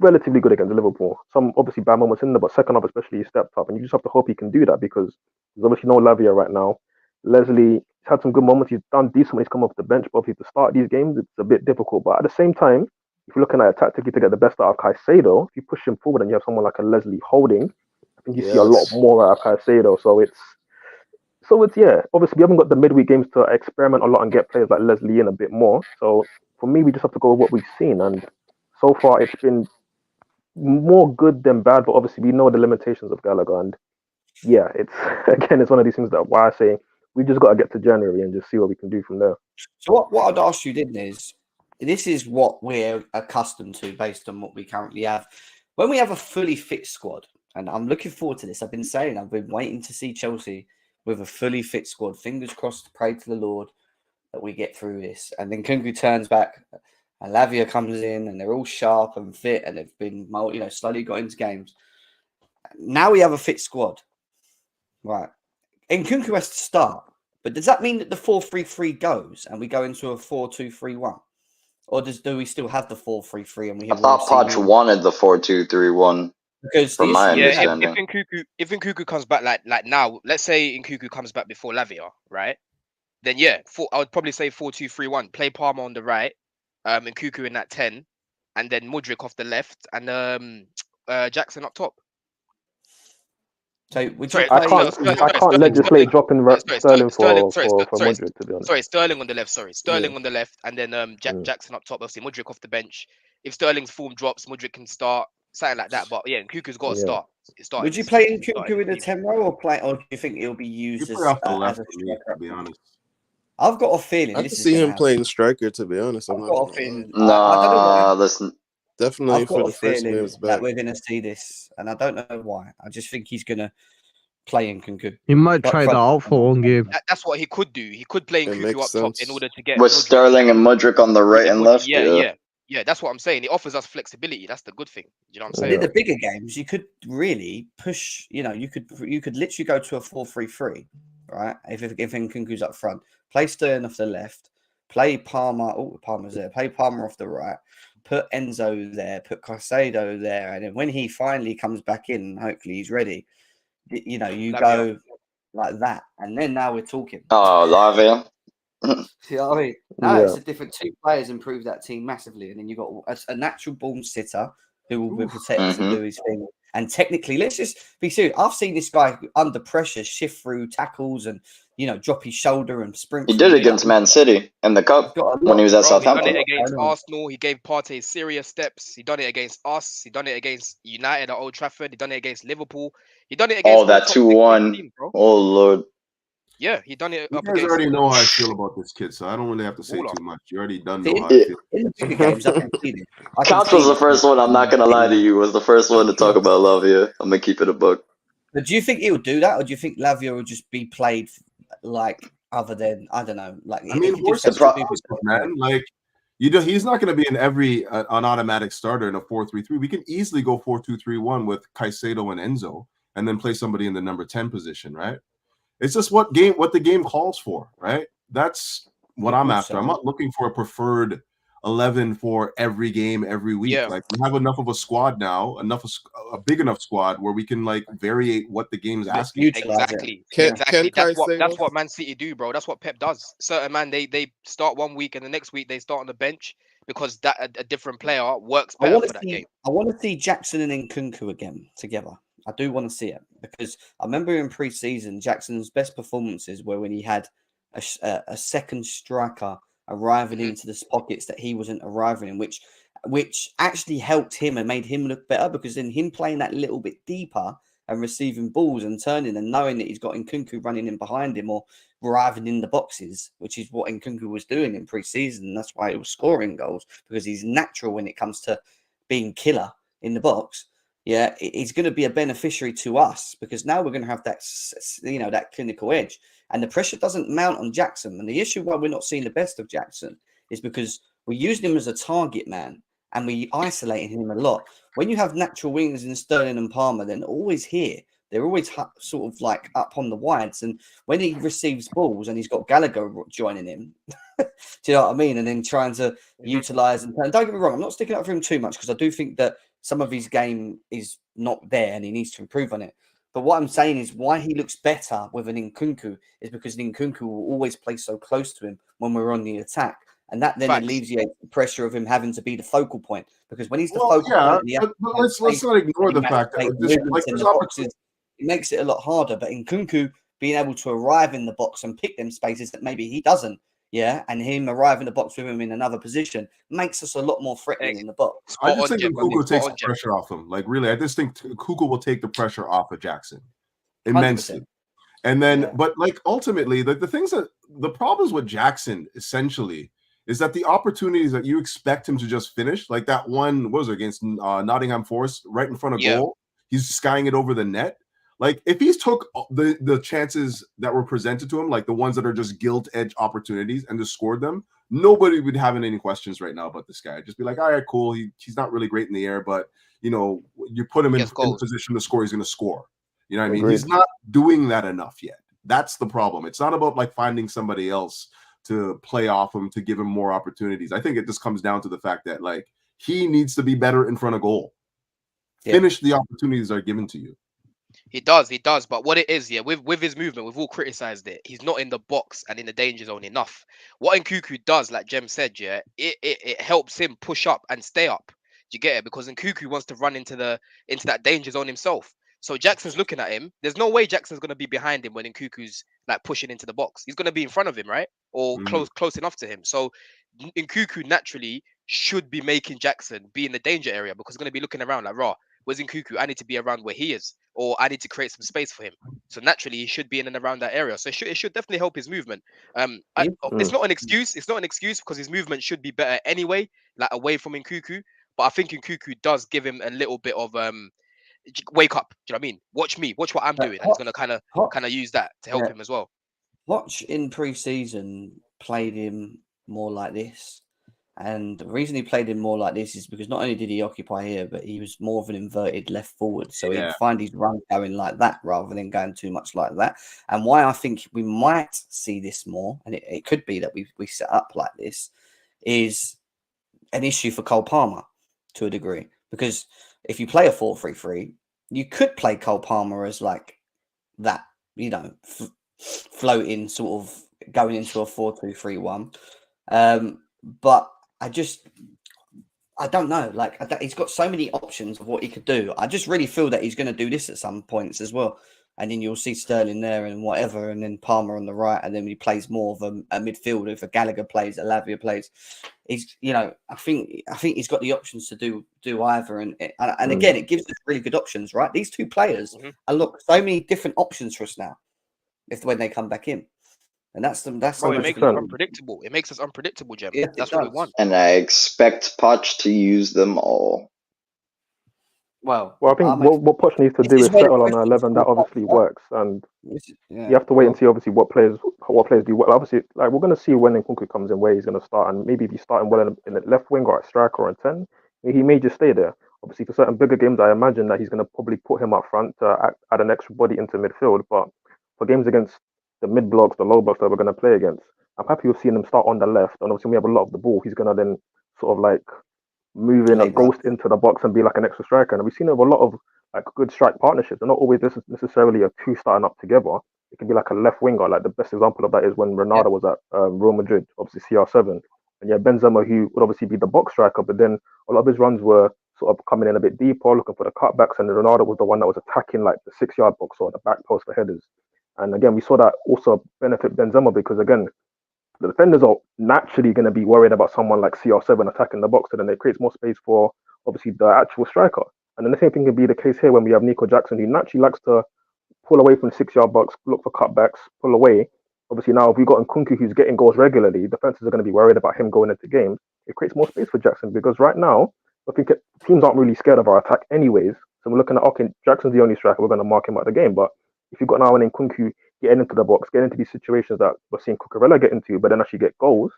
Relatively good against Liverpool. Some obviously bad moments in there, but second half especially he stepped up, and you just have to hope he can do that because there's obviously no Lavia right now. Leslie had some good moments. He's done decent when he's come off the bench, but obviously to start these games, it's a bit difficult. But at the same time, if you're looking at it tactically to get the best out of Caicedo, if you push him forward and you have someone like a Leslie holding. I think you see a lot Yes. more out of Caicedo. So it's yeah. Obviously, we haven't got the midweek games to experiment a lot and get players like Leslie in a bit more. So for me, we just have to go with what we've seen, and so far it's been more good than bad. But obviously, we know the limitations of Gallagher, and yeah, it's again, it's one of these things that why I say we just got to get to January and just see what we can do from there. So what I'd ask you then is, this is what we're accustomed to based on what we currently have. When we have a fully fit squad, and I'm looking forward to this. I've been waiting to see Chelsea with a fully fit squad. Fingers crossed, pray to the Lord that we get through this. And then Kunku turns back and Lavia comes in, and they're all sharp and fit, and they've been, slowly got into games. Now we have a fit squad, right? Nkunku has to start, but does that mean that the 4-3-3 goes, and we go into a 4-2-3-1, or do we still have the 4-3-3 and we I have thought Poch wanted the 4-2-3-1. Because From my Yeah, understanding. if Nkunku comes back like now, let's say Nkunku comes back before Lavia, right? Then yeah, I would probably say 4-2-3-1. Play Palmer on the right, Nkunku in that 10, and then Mudryk off the left, and Jackson up top. So would Sorry, you play? I can't legislate dropping Sterling for Mudryk, to be honest. Sorry, Sterling on the left. Sorry, Sterling on the left, and then Jackson up top. Obviously, Mudryk off the bench. If Sterling's form drops, Mudryk can start, something like that. But yeah, Nkunku's got to start. Would you play Nkunku in the 10 row, or do you think he'll be used You as, play off the left as a for me, striker? to be honest. I've got a feeling I this can is see gonna him playing striker. To be honest, I've I'm not got a gonna lie. feeling. No, I don't know why. listen. Definitely I've for got the a first feeling games that back. we're going to see this, and I don't know why. I just think he's going to play Nkunku. He might Up try that front. out for one game. That's what he could do. He could play It Nkunku makes up top in sense. order to get With Mudryk. Sterling and Mudryk on the right and left. Yeah. That's what I'm saying. It offers us flexibility. That's the good thing. You know what I'm And saying? in the bigger games, you could really push. You could literally go to a 4-3-3, right? If Nkunku's up front, play Sterling off the left, play Palmer. Oh, Palmer's there. Play Palmer off the right. Put Enzo there. Put Caicedo there, and then when he finally comes back in, hopefully he's ready. You go like that, and then now we're talking. Oh, Lavia. See what I mean? No, it's a different two players improve that team massively, and then you've got a natural born sitter who will be protected and do his thing. And technically, let's just be serious. I've seen this guy under pressure shift through tackles and drop his shoulder and sprint. He did it against Man City in the cup when he was at He Southampton. done it against Arsenal. He gave Partey serious steps. He done it against us. He done it against United at Old Trafford. He done it against Liverpool. He done it against that 2-1. Oh Lord. Yeah, he done it You up guys against. already know how I feel about this kid, so I don't really have to say too much. You already done know how I feel. In the bigger games, I can see this. Couch was the first one. I'm not gonna lie to you. Was the first one to talk about Lavia. I'm gonna keep it a book. But do you think he'll do that, or do you think Lavia will just be played like other than I don't know? Like I mean, man, like he's not going to be in every an automatic starter in a 4-3-3. We can easily go 4-2-3-1 with Caicedo and Enzo, and then play somebody in the number 10 position, right? It's just what the game calls for, right? That's what I'm after. I'm not looking for a preferred 11 for every game every week. Yeah. Like we have enough of a squad now, a big enough squad where we can like variate what the game's asking. Exactly. That's what Man City do, bro. That's what Pep does. Certain man, they start one week and the next week they start on the bench because that a different player works better for that game. I want to see Jackson and Nkunku again together. I do want to see it because I remember in pre-season Jackson's best performances were when he had a second striker arriving into the pockets that he wasn't arriving in, which actually helped him and made him look better because then him playing that little bit deeper and receiving balls and turning and knowing that he's got Nkunku running in behind him or arriving in the boxes, which is what Nkunku was doing in pre-season. That's why he was scoring goals because he's natural when it comes to being killer in the box. Yeah, it's going to be a beneficiary to us because now we're going to have that, that clinical edge. And the pressure doesn't mount on Jackson. And the issue why we're not seeing the best of Jackson is because we're using him as a target man and we isolating him a lot. When you have natural wings in Sterling and Palmer, they're always here. They're always sort of like up on the wides. And when he receives balls and he's got Gallagher joining him, do you know what I mean? And then trying to utilize and don't get me wrong, I'm not sticking up for him too much because I do think that some of his game is not there and he needs to improve on it. But what I'm saying is why he looks better with an Nkunku is because Nkunku will always play so close to him when we're on the attack. And that then alleviates the pressure of him having to be the focal point. Because when he's the focal point... but let's not ignore the fact that it makes it a lot harder. But Nkunku being able to arrive in the box and pick them spaces that maybe he doesn't, and him arrive in the box with him in another position makes us a lot more threatening in the box. I just think Nkunku takes the pressure off him. Like, really, I just think Nkunku will take the pressure off of Jackson immensely. 100%. And then, but like ultimately, the things that the problems with Jackson essentially is that the opportunities that you expect him to just finish, like that one, what was it, against Nottingham Forest, right in front of goal, he's skying it over the net. Like if he's took the chances that were presented to him, like the ones that are just gilt edge opportunities and just scored them, nobody would have any questions right now about this guy. Just be like, all right, cool. He's not really great in the air, but you put him in a position to score, he's going to score. You know what I mean? Agreed. He's not doing that enough yet. That's the problem. It's not about like finding somebody else to play off him to give him more opportunities. I think it just comes down to the fact that like he needs to be better in front of goal. Finish the opportunities that are given to you. He does. But what it is, with his movement, we've all criticized it. He's not in the box and in the danger zone enough. What Nkuku does, like Jem said, it helps him push up and stay up. Do you get it? Because Nkuku wants to run into that danger zone himself. So Jackson's looking at him. There's no way Jackson's gonna be behind him when Nkuku's like pushing into the box. He's gonna be in front of him, right? Or close enough to him. So Nkuku naturally should be making Jackson be in the danger area because he's gonna be looking around like, where's Nkuku? I need to be around where he is, or I need to create some space for him. So naturally, he should be in and around that area. So it should definitely help his movement. It's not an excuse. It's not an excuse because his movement should be better anyway, like away from Nkuku. But I think Nkuku does give him a little bit of wake up. Do you know what I mean? Watch me. Watch what I'm doing. And he's gonna kind of use that to help him as well. Watch in pre-season played him more like this. And the reason he played him more like this is because not only did he occupy here, but he was more of an inverted left forward. So he'd find his run going like that rather than going too much like that. And why I think we might see this more, and it could be that we set up like this, is an issue for Cole Palmer to a degree. Because if you play a 4-3-3, you could play Cole Palmer as like that, floating sort of going into a 4-2-3-1. But I don't know. Like he's got so many options of what he could do. I just really feel that he's going to do this at some points as well. And then you'll see Sterling there and whatever, and then Palmer on the right, and then he plays more of a midfielder. If a Gallagher plays, a Lavia plays, he's I think he's got the options to do either. And again, it gives us really good options, right? These two players are so many different options for us now. When they come back in. And that's it makes us unpredictable. It makes us unpredictable, Jem. Yeah, that's what we want. And I expect Poch to use them all. Well, I think what Poch needs to do is settle on an 11 that obviously works, and you have to wait and see obviously what players do well. Obviously, like we're going to see when Nkunku comes in where he's going to start, and maybe if he's starting well in the left wing or a striker or a 10, he may just stay there. Obviously, for certain bigger games, I imagine that he's going to probably put him up front to add an extra body into midfield. But for games against the mid blocks, the low blocks that we're going to play against, I'm happy with seeing him start on the left. And obviously, when we have a lot of the ball, he's going to then sort of like move in a ghost into the box and be like an extra striker. And we've seen it with a lot of like good strike partnerships. They're not always necessarily a two starting up together. It can be like a left winger. Like the best example of that is when Ronaldo was at Real Madrid, obviously CR7. And Benzema, who would obviously be the box striker, but then a lot of his runs were sort of coming in a bit deeper, looking for the cutbacks, and Ronaldo was the one that was attacking like the 6-yard box or the back post for headers. And again, we saw that also benefit Benzema because, again, the defenders are naturally going to be worried about someone like CR7 attacking the box, and then it creates more space for, obviously, the actual striker. And then the same thing can be the case here when we have Nico Jackson, who naturally likes to pull away from the 6-yard box, look for cutbacks, pull away. Obviously, now if we've got Nkunku who's getting goals regularly, defenses are going to be worried about him going into games. It creates more space for Jackson because right now, I think teams aren't really scared of our attack anyways. So we're looking at, okay, Jackson's the only striker, we're going to mark him out of the game. But if you've got now an Nkunku getting into the box, getting into these situations that we're seeing Cucurella get into, but then actually get goals,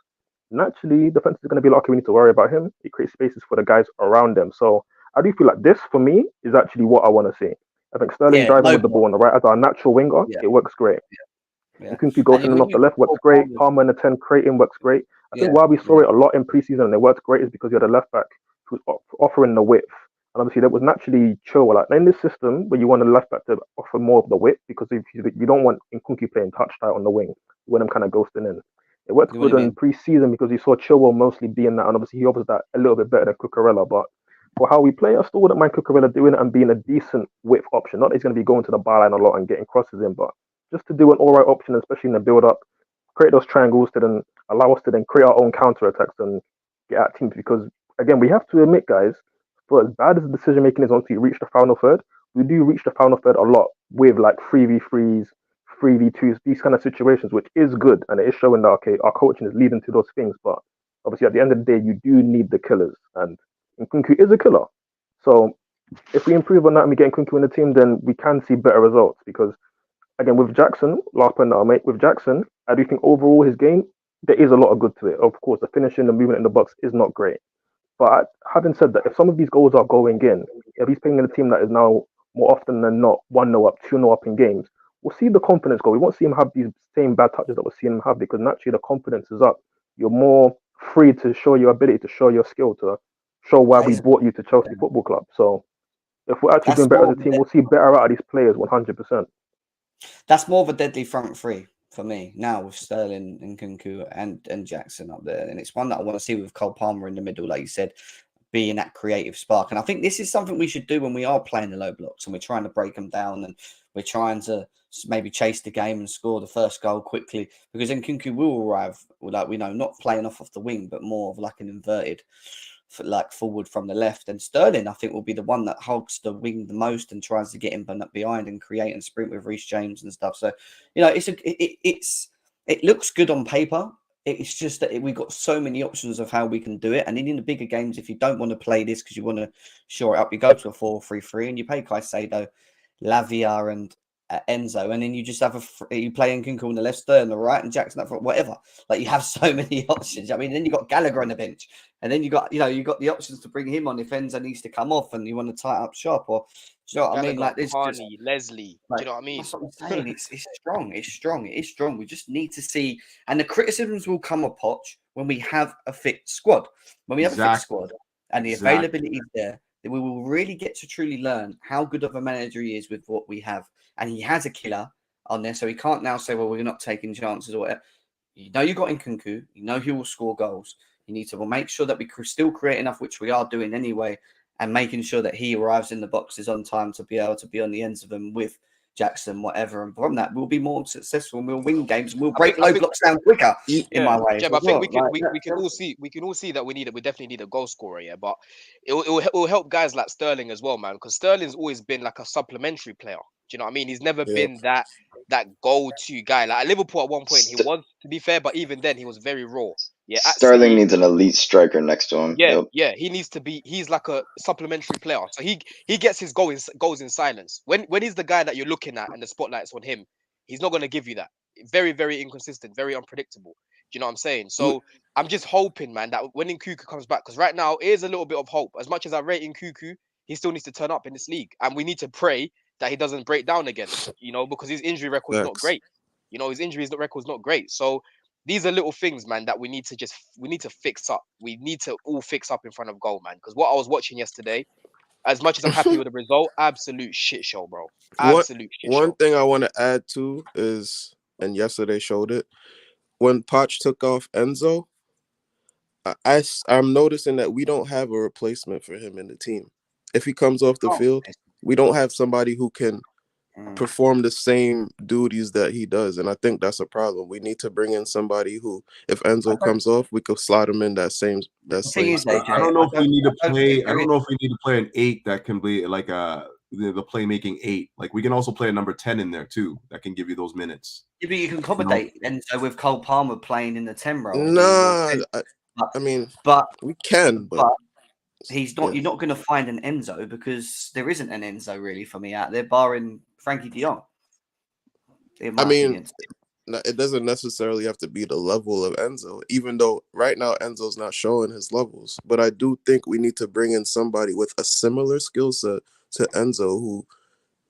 naturally, defenses are going to be like, okay, we need to worry about him. It creates spaces for the guys around them. So I do feel like this, for me, is actually what I want to see. I think Sterling driving with the ball on the right as our natural winger, it works great. Nkunku going in off the left works great. Palmer in the 10 creating works great. I think why we saw it a lot in preseason and it worked great is because you had a left back who was offering the width. And obviously that was naturally chill. Like in this system where you want a left back to offer more of the width, because if you don't want Nkunku playing touch tight on the wing, you want him kind of ghosting in. It worked good in pre-season because you saw Chilwell mostly being that, and obviously he offers that a little bit better than Cucurella. But for how we play, I still wouldn't mind Cucurella doing it and being a decent width option. Not that he's going to be going to the byline a lot and getting crosses in, but just to do an all right option, especially in the build-up, create those triangles to then allow us to then create our own counter-attacks and get at teams. Because, again, we have to admit, guys, for as bad as the decision-making is once we reach the final third, we do reach the final third a lot with, like, 3v3s, 3v2s, these kind of situations, which is good. And it is showing that, okay, our coaching is leading to those things. But, obviously, at the end of the day, you do need the killers. And Nkunku is a killer. So, if we improve on that and we get Nkunku in the team, then we can see better results. Because, again, with Jackson, last point that I'll make, with Jackson, I do think overall his game there is a lot of good to it. Of course, the finishing, the movement in the box is not great. But having said that, if some of these goals are going in, if he's playing in a team that is now more often than not 1-0 up, 2-0 up in games, we'll see the confidence go. We won't see him have these same bad touches that we're seeing him have because naturally the confidence is up. You're more free to show your ability, to show your skill, to show why That we is, bought you to Chelsea Football Club. So if we're actually that's doing better more as of a a team, we'll see better out of these players 100%. that's more of a deadly front three for me now with Sterling and Kunku and Jackson up there, and it's one that I want to see with Cole Palmer in the middle, like you said, being that creative spark. And I think this is something we should do when we are playing the low blocks and we're trying to break them down and we're trying to maybe chase the game and score the first goal quickly, because then Kunku will arrive, like we know, not playing off the wing, but more of like an inverted, like forward from the left. And Sterling, I think, will be the one that hogs the wing the most and tries to get him behind and create and sprint with Reece James and stuff. So, you know, it looks good on paper. It's just that we've got so many options of how we can do it. And in the bigger games, if you don't want to play this because you want to shore it up, you go to a 4-3-3 and you play Caicedo, Lavia, and Enzo, and then you just have you play Nkunku on the left, Sterling on the right, and Jackson up front, whatever. Like, you have so many options. I mean, then you got Gallagher on the bench, and then you got the options to bring him on if Enzo needs to come off and you want to tie up shop, or do you know what I mean? Like, this just Carney, Leslie. like, Do you know what I mean? that's what I'm saying. It's strong. It's strong. It is strong. We just need to see, and the criticisms will come of Poch when we have a fit squad. When we have a fit squad and the availability is there, then we will really get to truly learn how good of a manager he is with what we have. And he has a killer on there, so he can't now say, well, we're not taking chances or whatever. You know, you got Nkunku. You know he will score goals. You need to make sure that we still create enough, which we are doing anyway, and making sure that he arrives in the boxes on time to be able to be on the ends of them with Jackson, whatever. And from that, we'll be more successful and we'll win games and we'll break low blocks down quicker in my way. Yeah, but I think we can all see that we definitely need a goal scorer, yeah. But it will help guys like Sterling as well, man, because Sterling's always been like a supplementary player. Do you know what I mean? He's never been that go-to guy. Like at Liverpool at one point he was, to be fair, but even then he was very raw. Yeah, at Sterling City, needs an elite striker next to him. yeah, Yep. yeah, he needs to be. He's like a supplementary player, so he gets his goals in silence. When he's the guy that you're looking at and the spotlight's on him, he's not gonna give you that. Very, very inconsistent, very unpredictable. Do you know what I'm saying? So I'm just hoping, man, that when Nkunku comes back, because right now it is a little bit of hope. As much as I rate Nkunku, he still needs to turn up in this league, and we need to pray that he doesn't break down again. You know, because his injury record's not great. You know, his injuries record's not great. So these are little things, man, that we need to fix up. We need to all fix up in front of goal, man. Because what I was watching yesterday, as much as I'm happy with the result, absolute shit show, bro. Absolute shit show. One thing I want to add to is, and yesterday showed it, when Poch took off Enzo, I'm noticing that we don't have a replacement for him in the team. If he comes off the field, we don't have somebody who can perform the same duties that he does, and I think that's a problem. We need to bring in somebody who, if Enzo comes off, we could slot him in that same spot. I don't know if we need to play. I don't know if we need to play an 8 that can be like the playmaking 8. Like, we can also play a number 10 in there too that can give you those minutes. Yeah, but you can accommodate Enzo with Cole Palmer playing in the 10 role. Nah, I mean, but we can, but he's not. You're not going to find an Enzo because there isn't an Enzo really for me out there, barring Frankie de Jong. I mean, it doesn't necessarily have to be the level of Enzo, even though right now Enzo's not showing his levels. But I do think we need to bring in somebody with a similar skill set to Enzo, who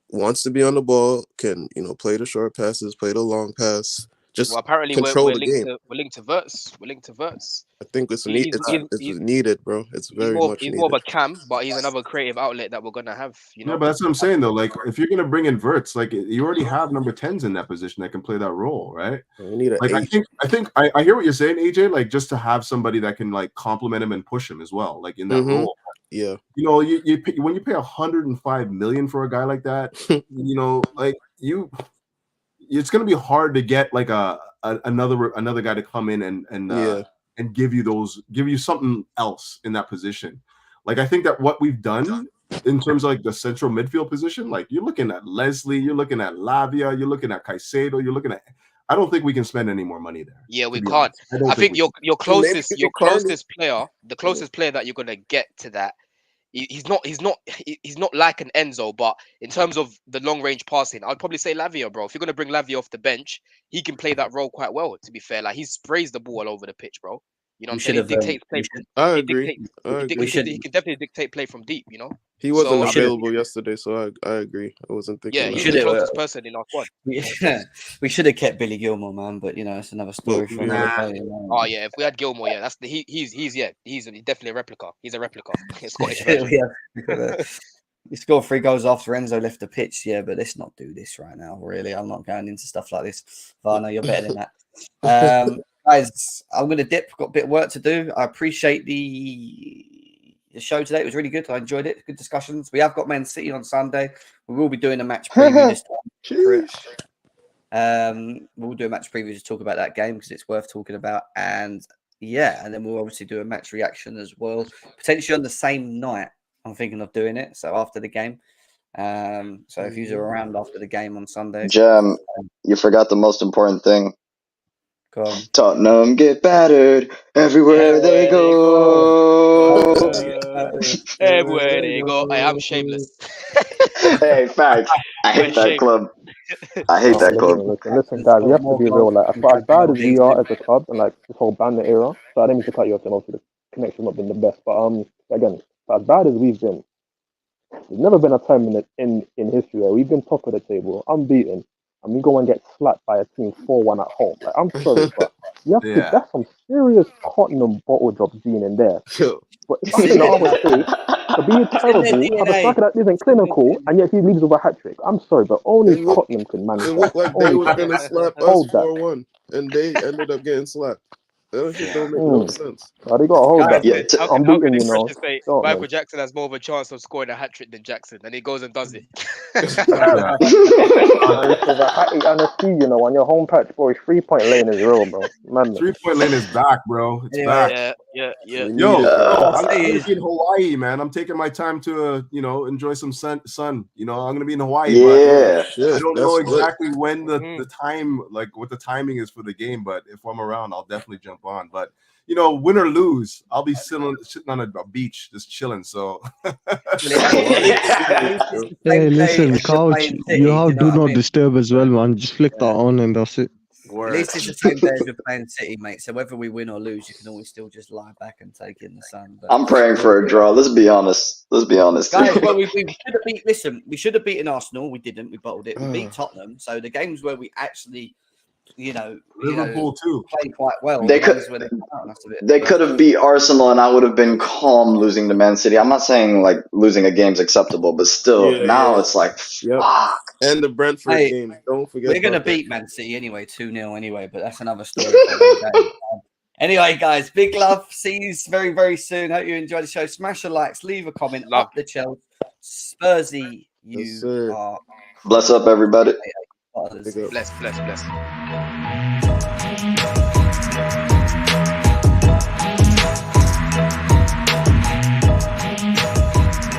wants to be on the ball, can play the short passes, play the long pass. Just apparently control the game. We're linked to Verts. We're linked to Verts. I think it's needed, bro. It's very much needed. He's more of a cam, but he's another creative outlet that we're gonna have. You know. Yeah, but that's what I'm saying though. Like, if you're gonna bring in Verts, like, you already have number 10s in that position that can play that role, right? We need an like 8. I hear what you're saying, AJ. Like, just to have somebody that can like complement him and push him as well, like in that role. Yeah. You know, when you pay 105 million for a guy like that, it's gonna be hard to get like another guy to come in and give you something else in that position. Like, I think that what we've done in terms of like the central midfield position, like, you're looking at Leslie, you're looking at Lavia, you're looking at Caicedo, you're looking at. I don't think we can spend any more money there. Yeah, we can't. I think your closest player, the closest player that you're gonna get to that he's not like an Enzo, but in terms of the long range passing, I'd probably say Lavia, bro. If you're gonna bring Lavia off the bench, he can play that role quite well. To be fair, like he sprays the ball all over the pitch, bro. You know what I'm saying? He dictates play. I agree. He can definitely dictate play from deep. You know. He wasn't available yesterday, so I agree. I wasn't thinking. Yeah, he's the closest person in our squad. Yeah, we should have kept Billy Gilmore, man, but you know it's another story for another day. Oh yeah, if we had Gilmore, yeah, that's he's definitely a replica. He's a replica. Scottish version. He scored 3 goals after Enzo left the pitch, yeah, but let's not do this right now. Really, I'm not going into stuff like this. Varno, you're better than that. Guys, I'm going to dip. Got a bit of work to do. I appreciate the show today. It was really good. I enjoyed it. Good discussions. We have got Man City on Sunday. We will be doing a match preview this time. We'll do a match preview to talk about that game because it's worth talking about. And yeah, and then we'll obviously do a match reaction as well, potentially on the same night. I'm thinking of doing it. So after the game. So if you're around after the game on Sunday. Jam, you forgot the most important thing. Go on. Tottenham get battered everywhere they go. Everywhere they go. Hey, I'm shameless. Hey, facts. I hate that club. I hate that club. Listen, guys, we have to be real. Like, as bad as we are as a club, and like this whole bandit era. So I didn't mean to cut you off, and obviously the connection's not been the best. But again, as bad as we've been, there's never been a time in history where we've been top of the table, unbeaten, and we go and get slapped by a team 4-1 at home. Like, I'm sorry, but you have to. That's some serious Tottenham bottle drop gene in there. But it's something that I would say to be terrible, have a striker that isn't clinical, and yet he leaves with a hat trick. I'm sorry, but only Tottenham can manage that. It looked like they were going to slap us 4-1, and they ended up getting slapped. That shit don't make no sense. They got to hold that. Yeah, I'm beating, you know. Say Michael Jackson has more of a chance of scoring a hat trick than Jackson, and he goes and does it. With a hattie and a C, you know, on your home patch, boy, 3-point lane is real, bro. Man, 3-point lane is back, bro. It's back. Yeah. Yo, I'm gonna be in Hawaii, man. I'm taking my time to, enjoy some sun. You know, I'm gonna be in Hawaii. Yeah. But I don't know exactly when the time, like what the timing is for the game. But if I'm around, I'll definitely jump on. But win or lose, I'll be sitting on a beach just chilling. So. Hey, listen, couch. You have do not disturb as well, man. Just flick that on and that's it. At least it's the same day as we're playing City, mate. So whether we win or lose, you can always still just lie back and take in the sun. But I'm praying for a draw. Let's be honest. Guys, well, we should have beat. Listen, we should have beaten Arsenal. We didn't. We bottled it. We beat Tottenham. So the games where we actually, Liverpool too played quite well. They could have beat Arsenal, and I would have been calm losing to Man City. I'm not saying like losing a game's acceptable, but still, it's like fuck. And the Brentford game. Don't forget. We're gonna beat Man City anyway, 2-0 anyway. But that's another story. Anyway, guys, big love. See you very, very soon. Hope you enjoy the show. Smash the likes, leave a comment. Up the Chelsea. Spursy, you are. Bless up, everybody. Bless.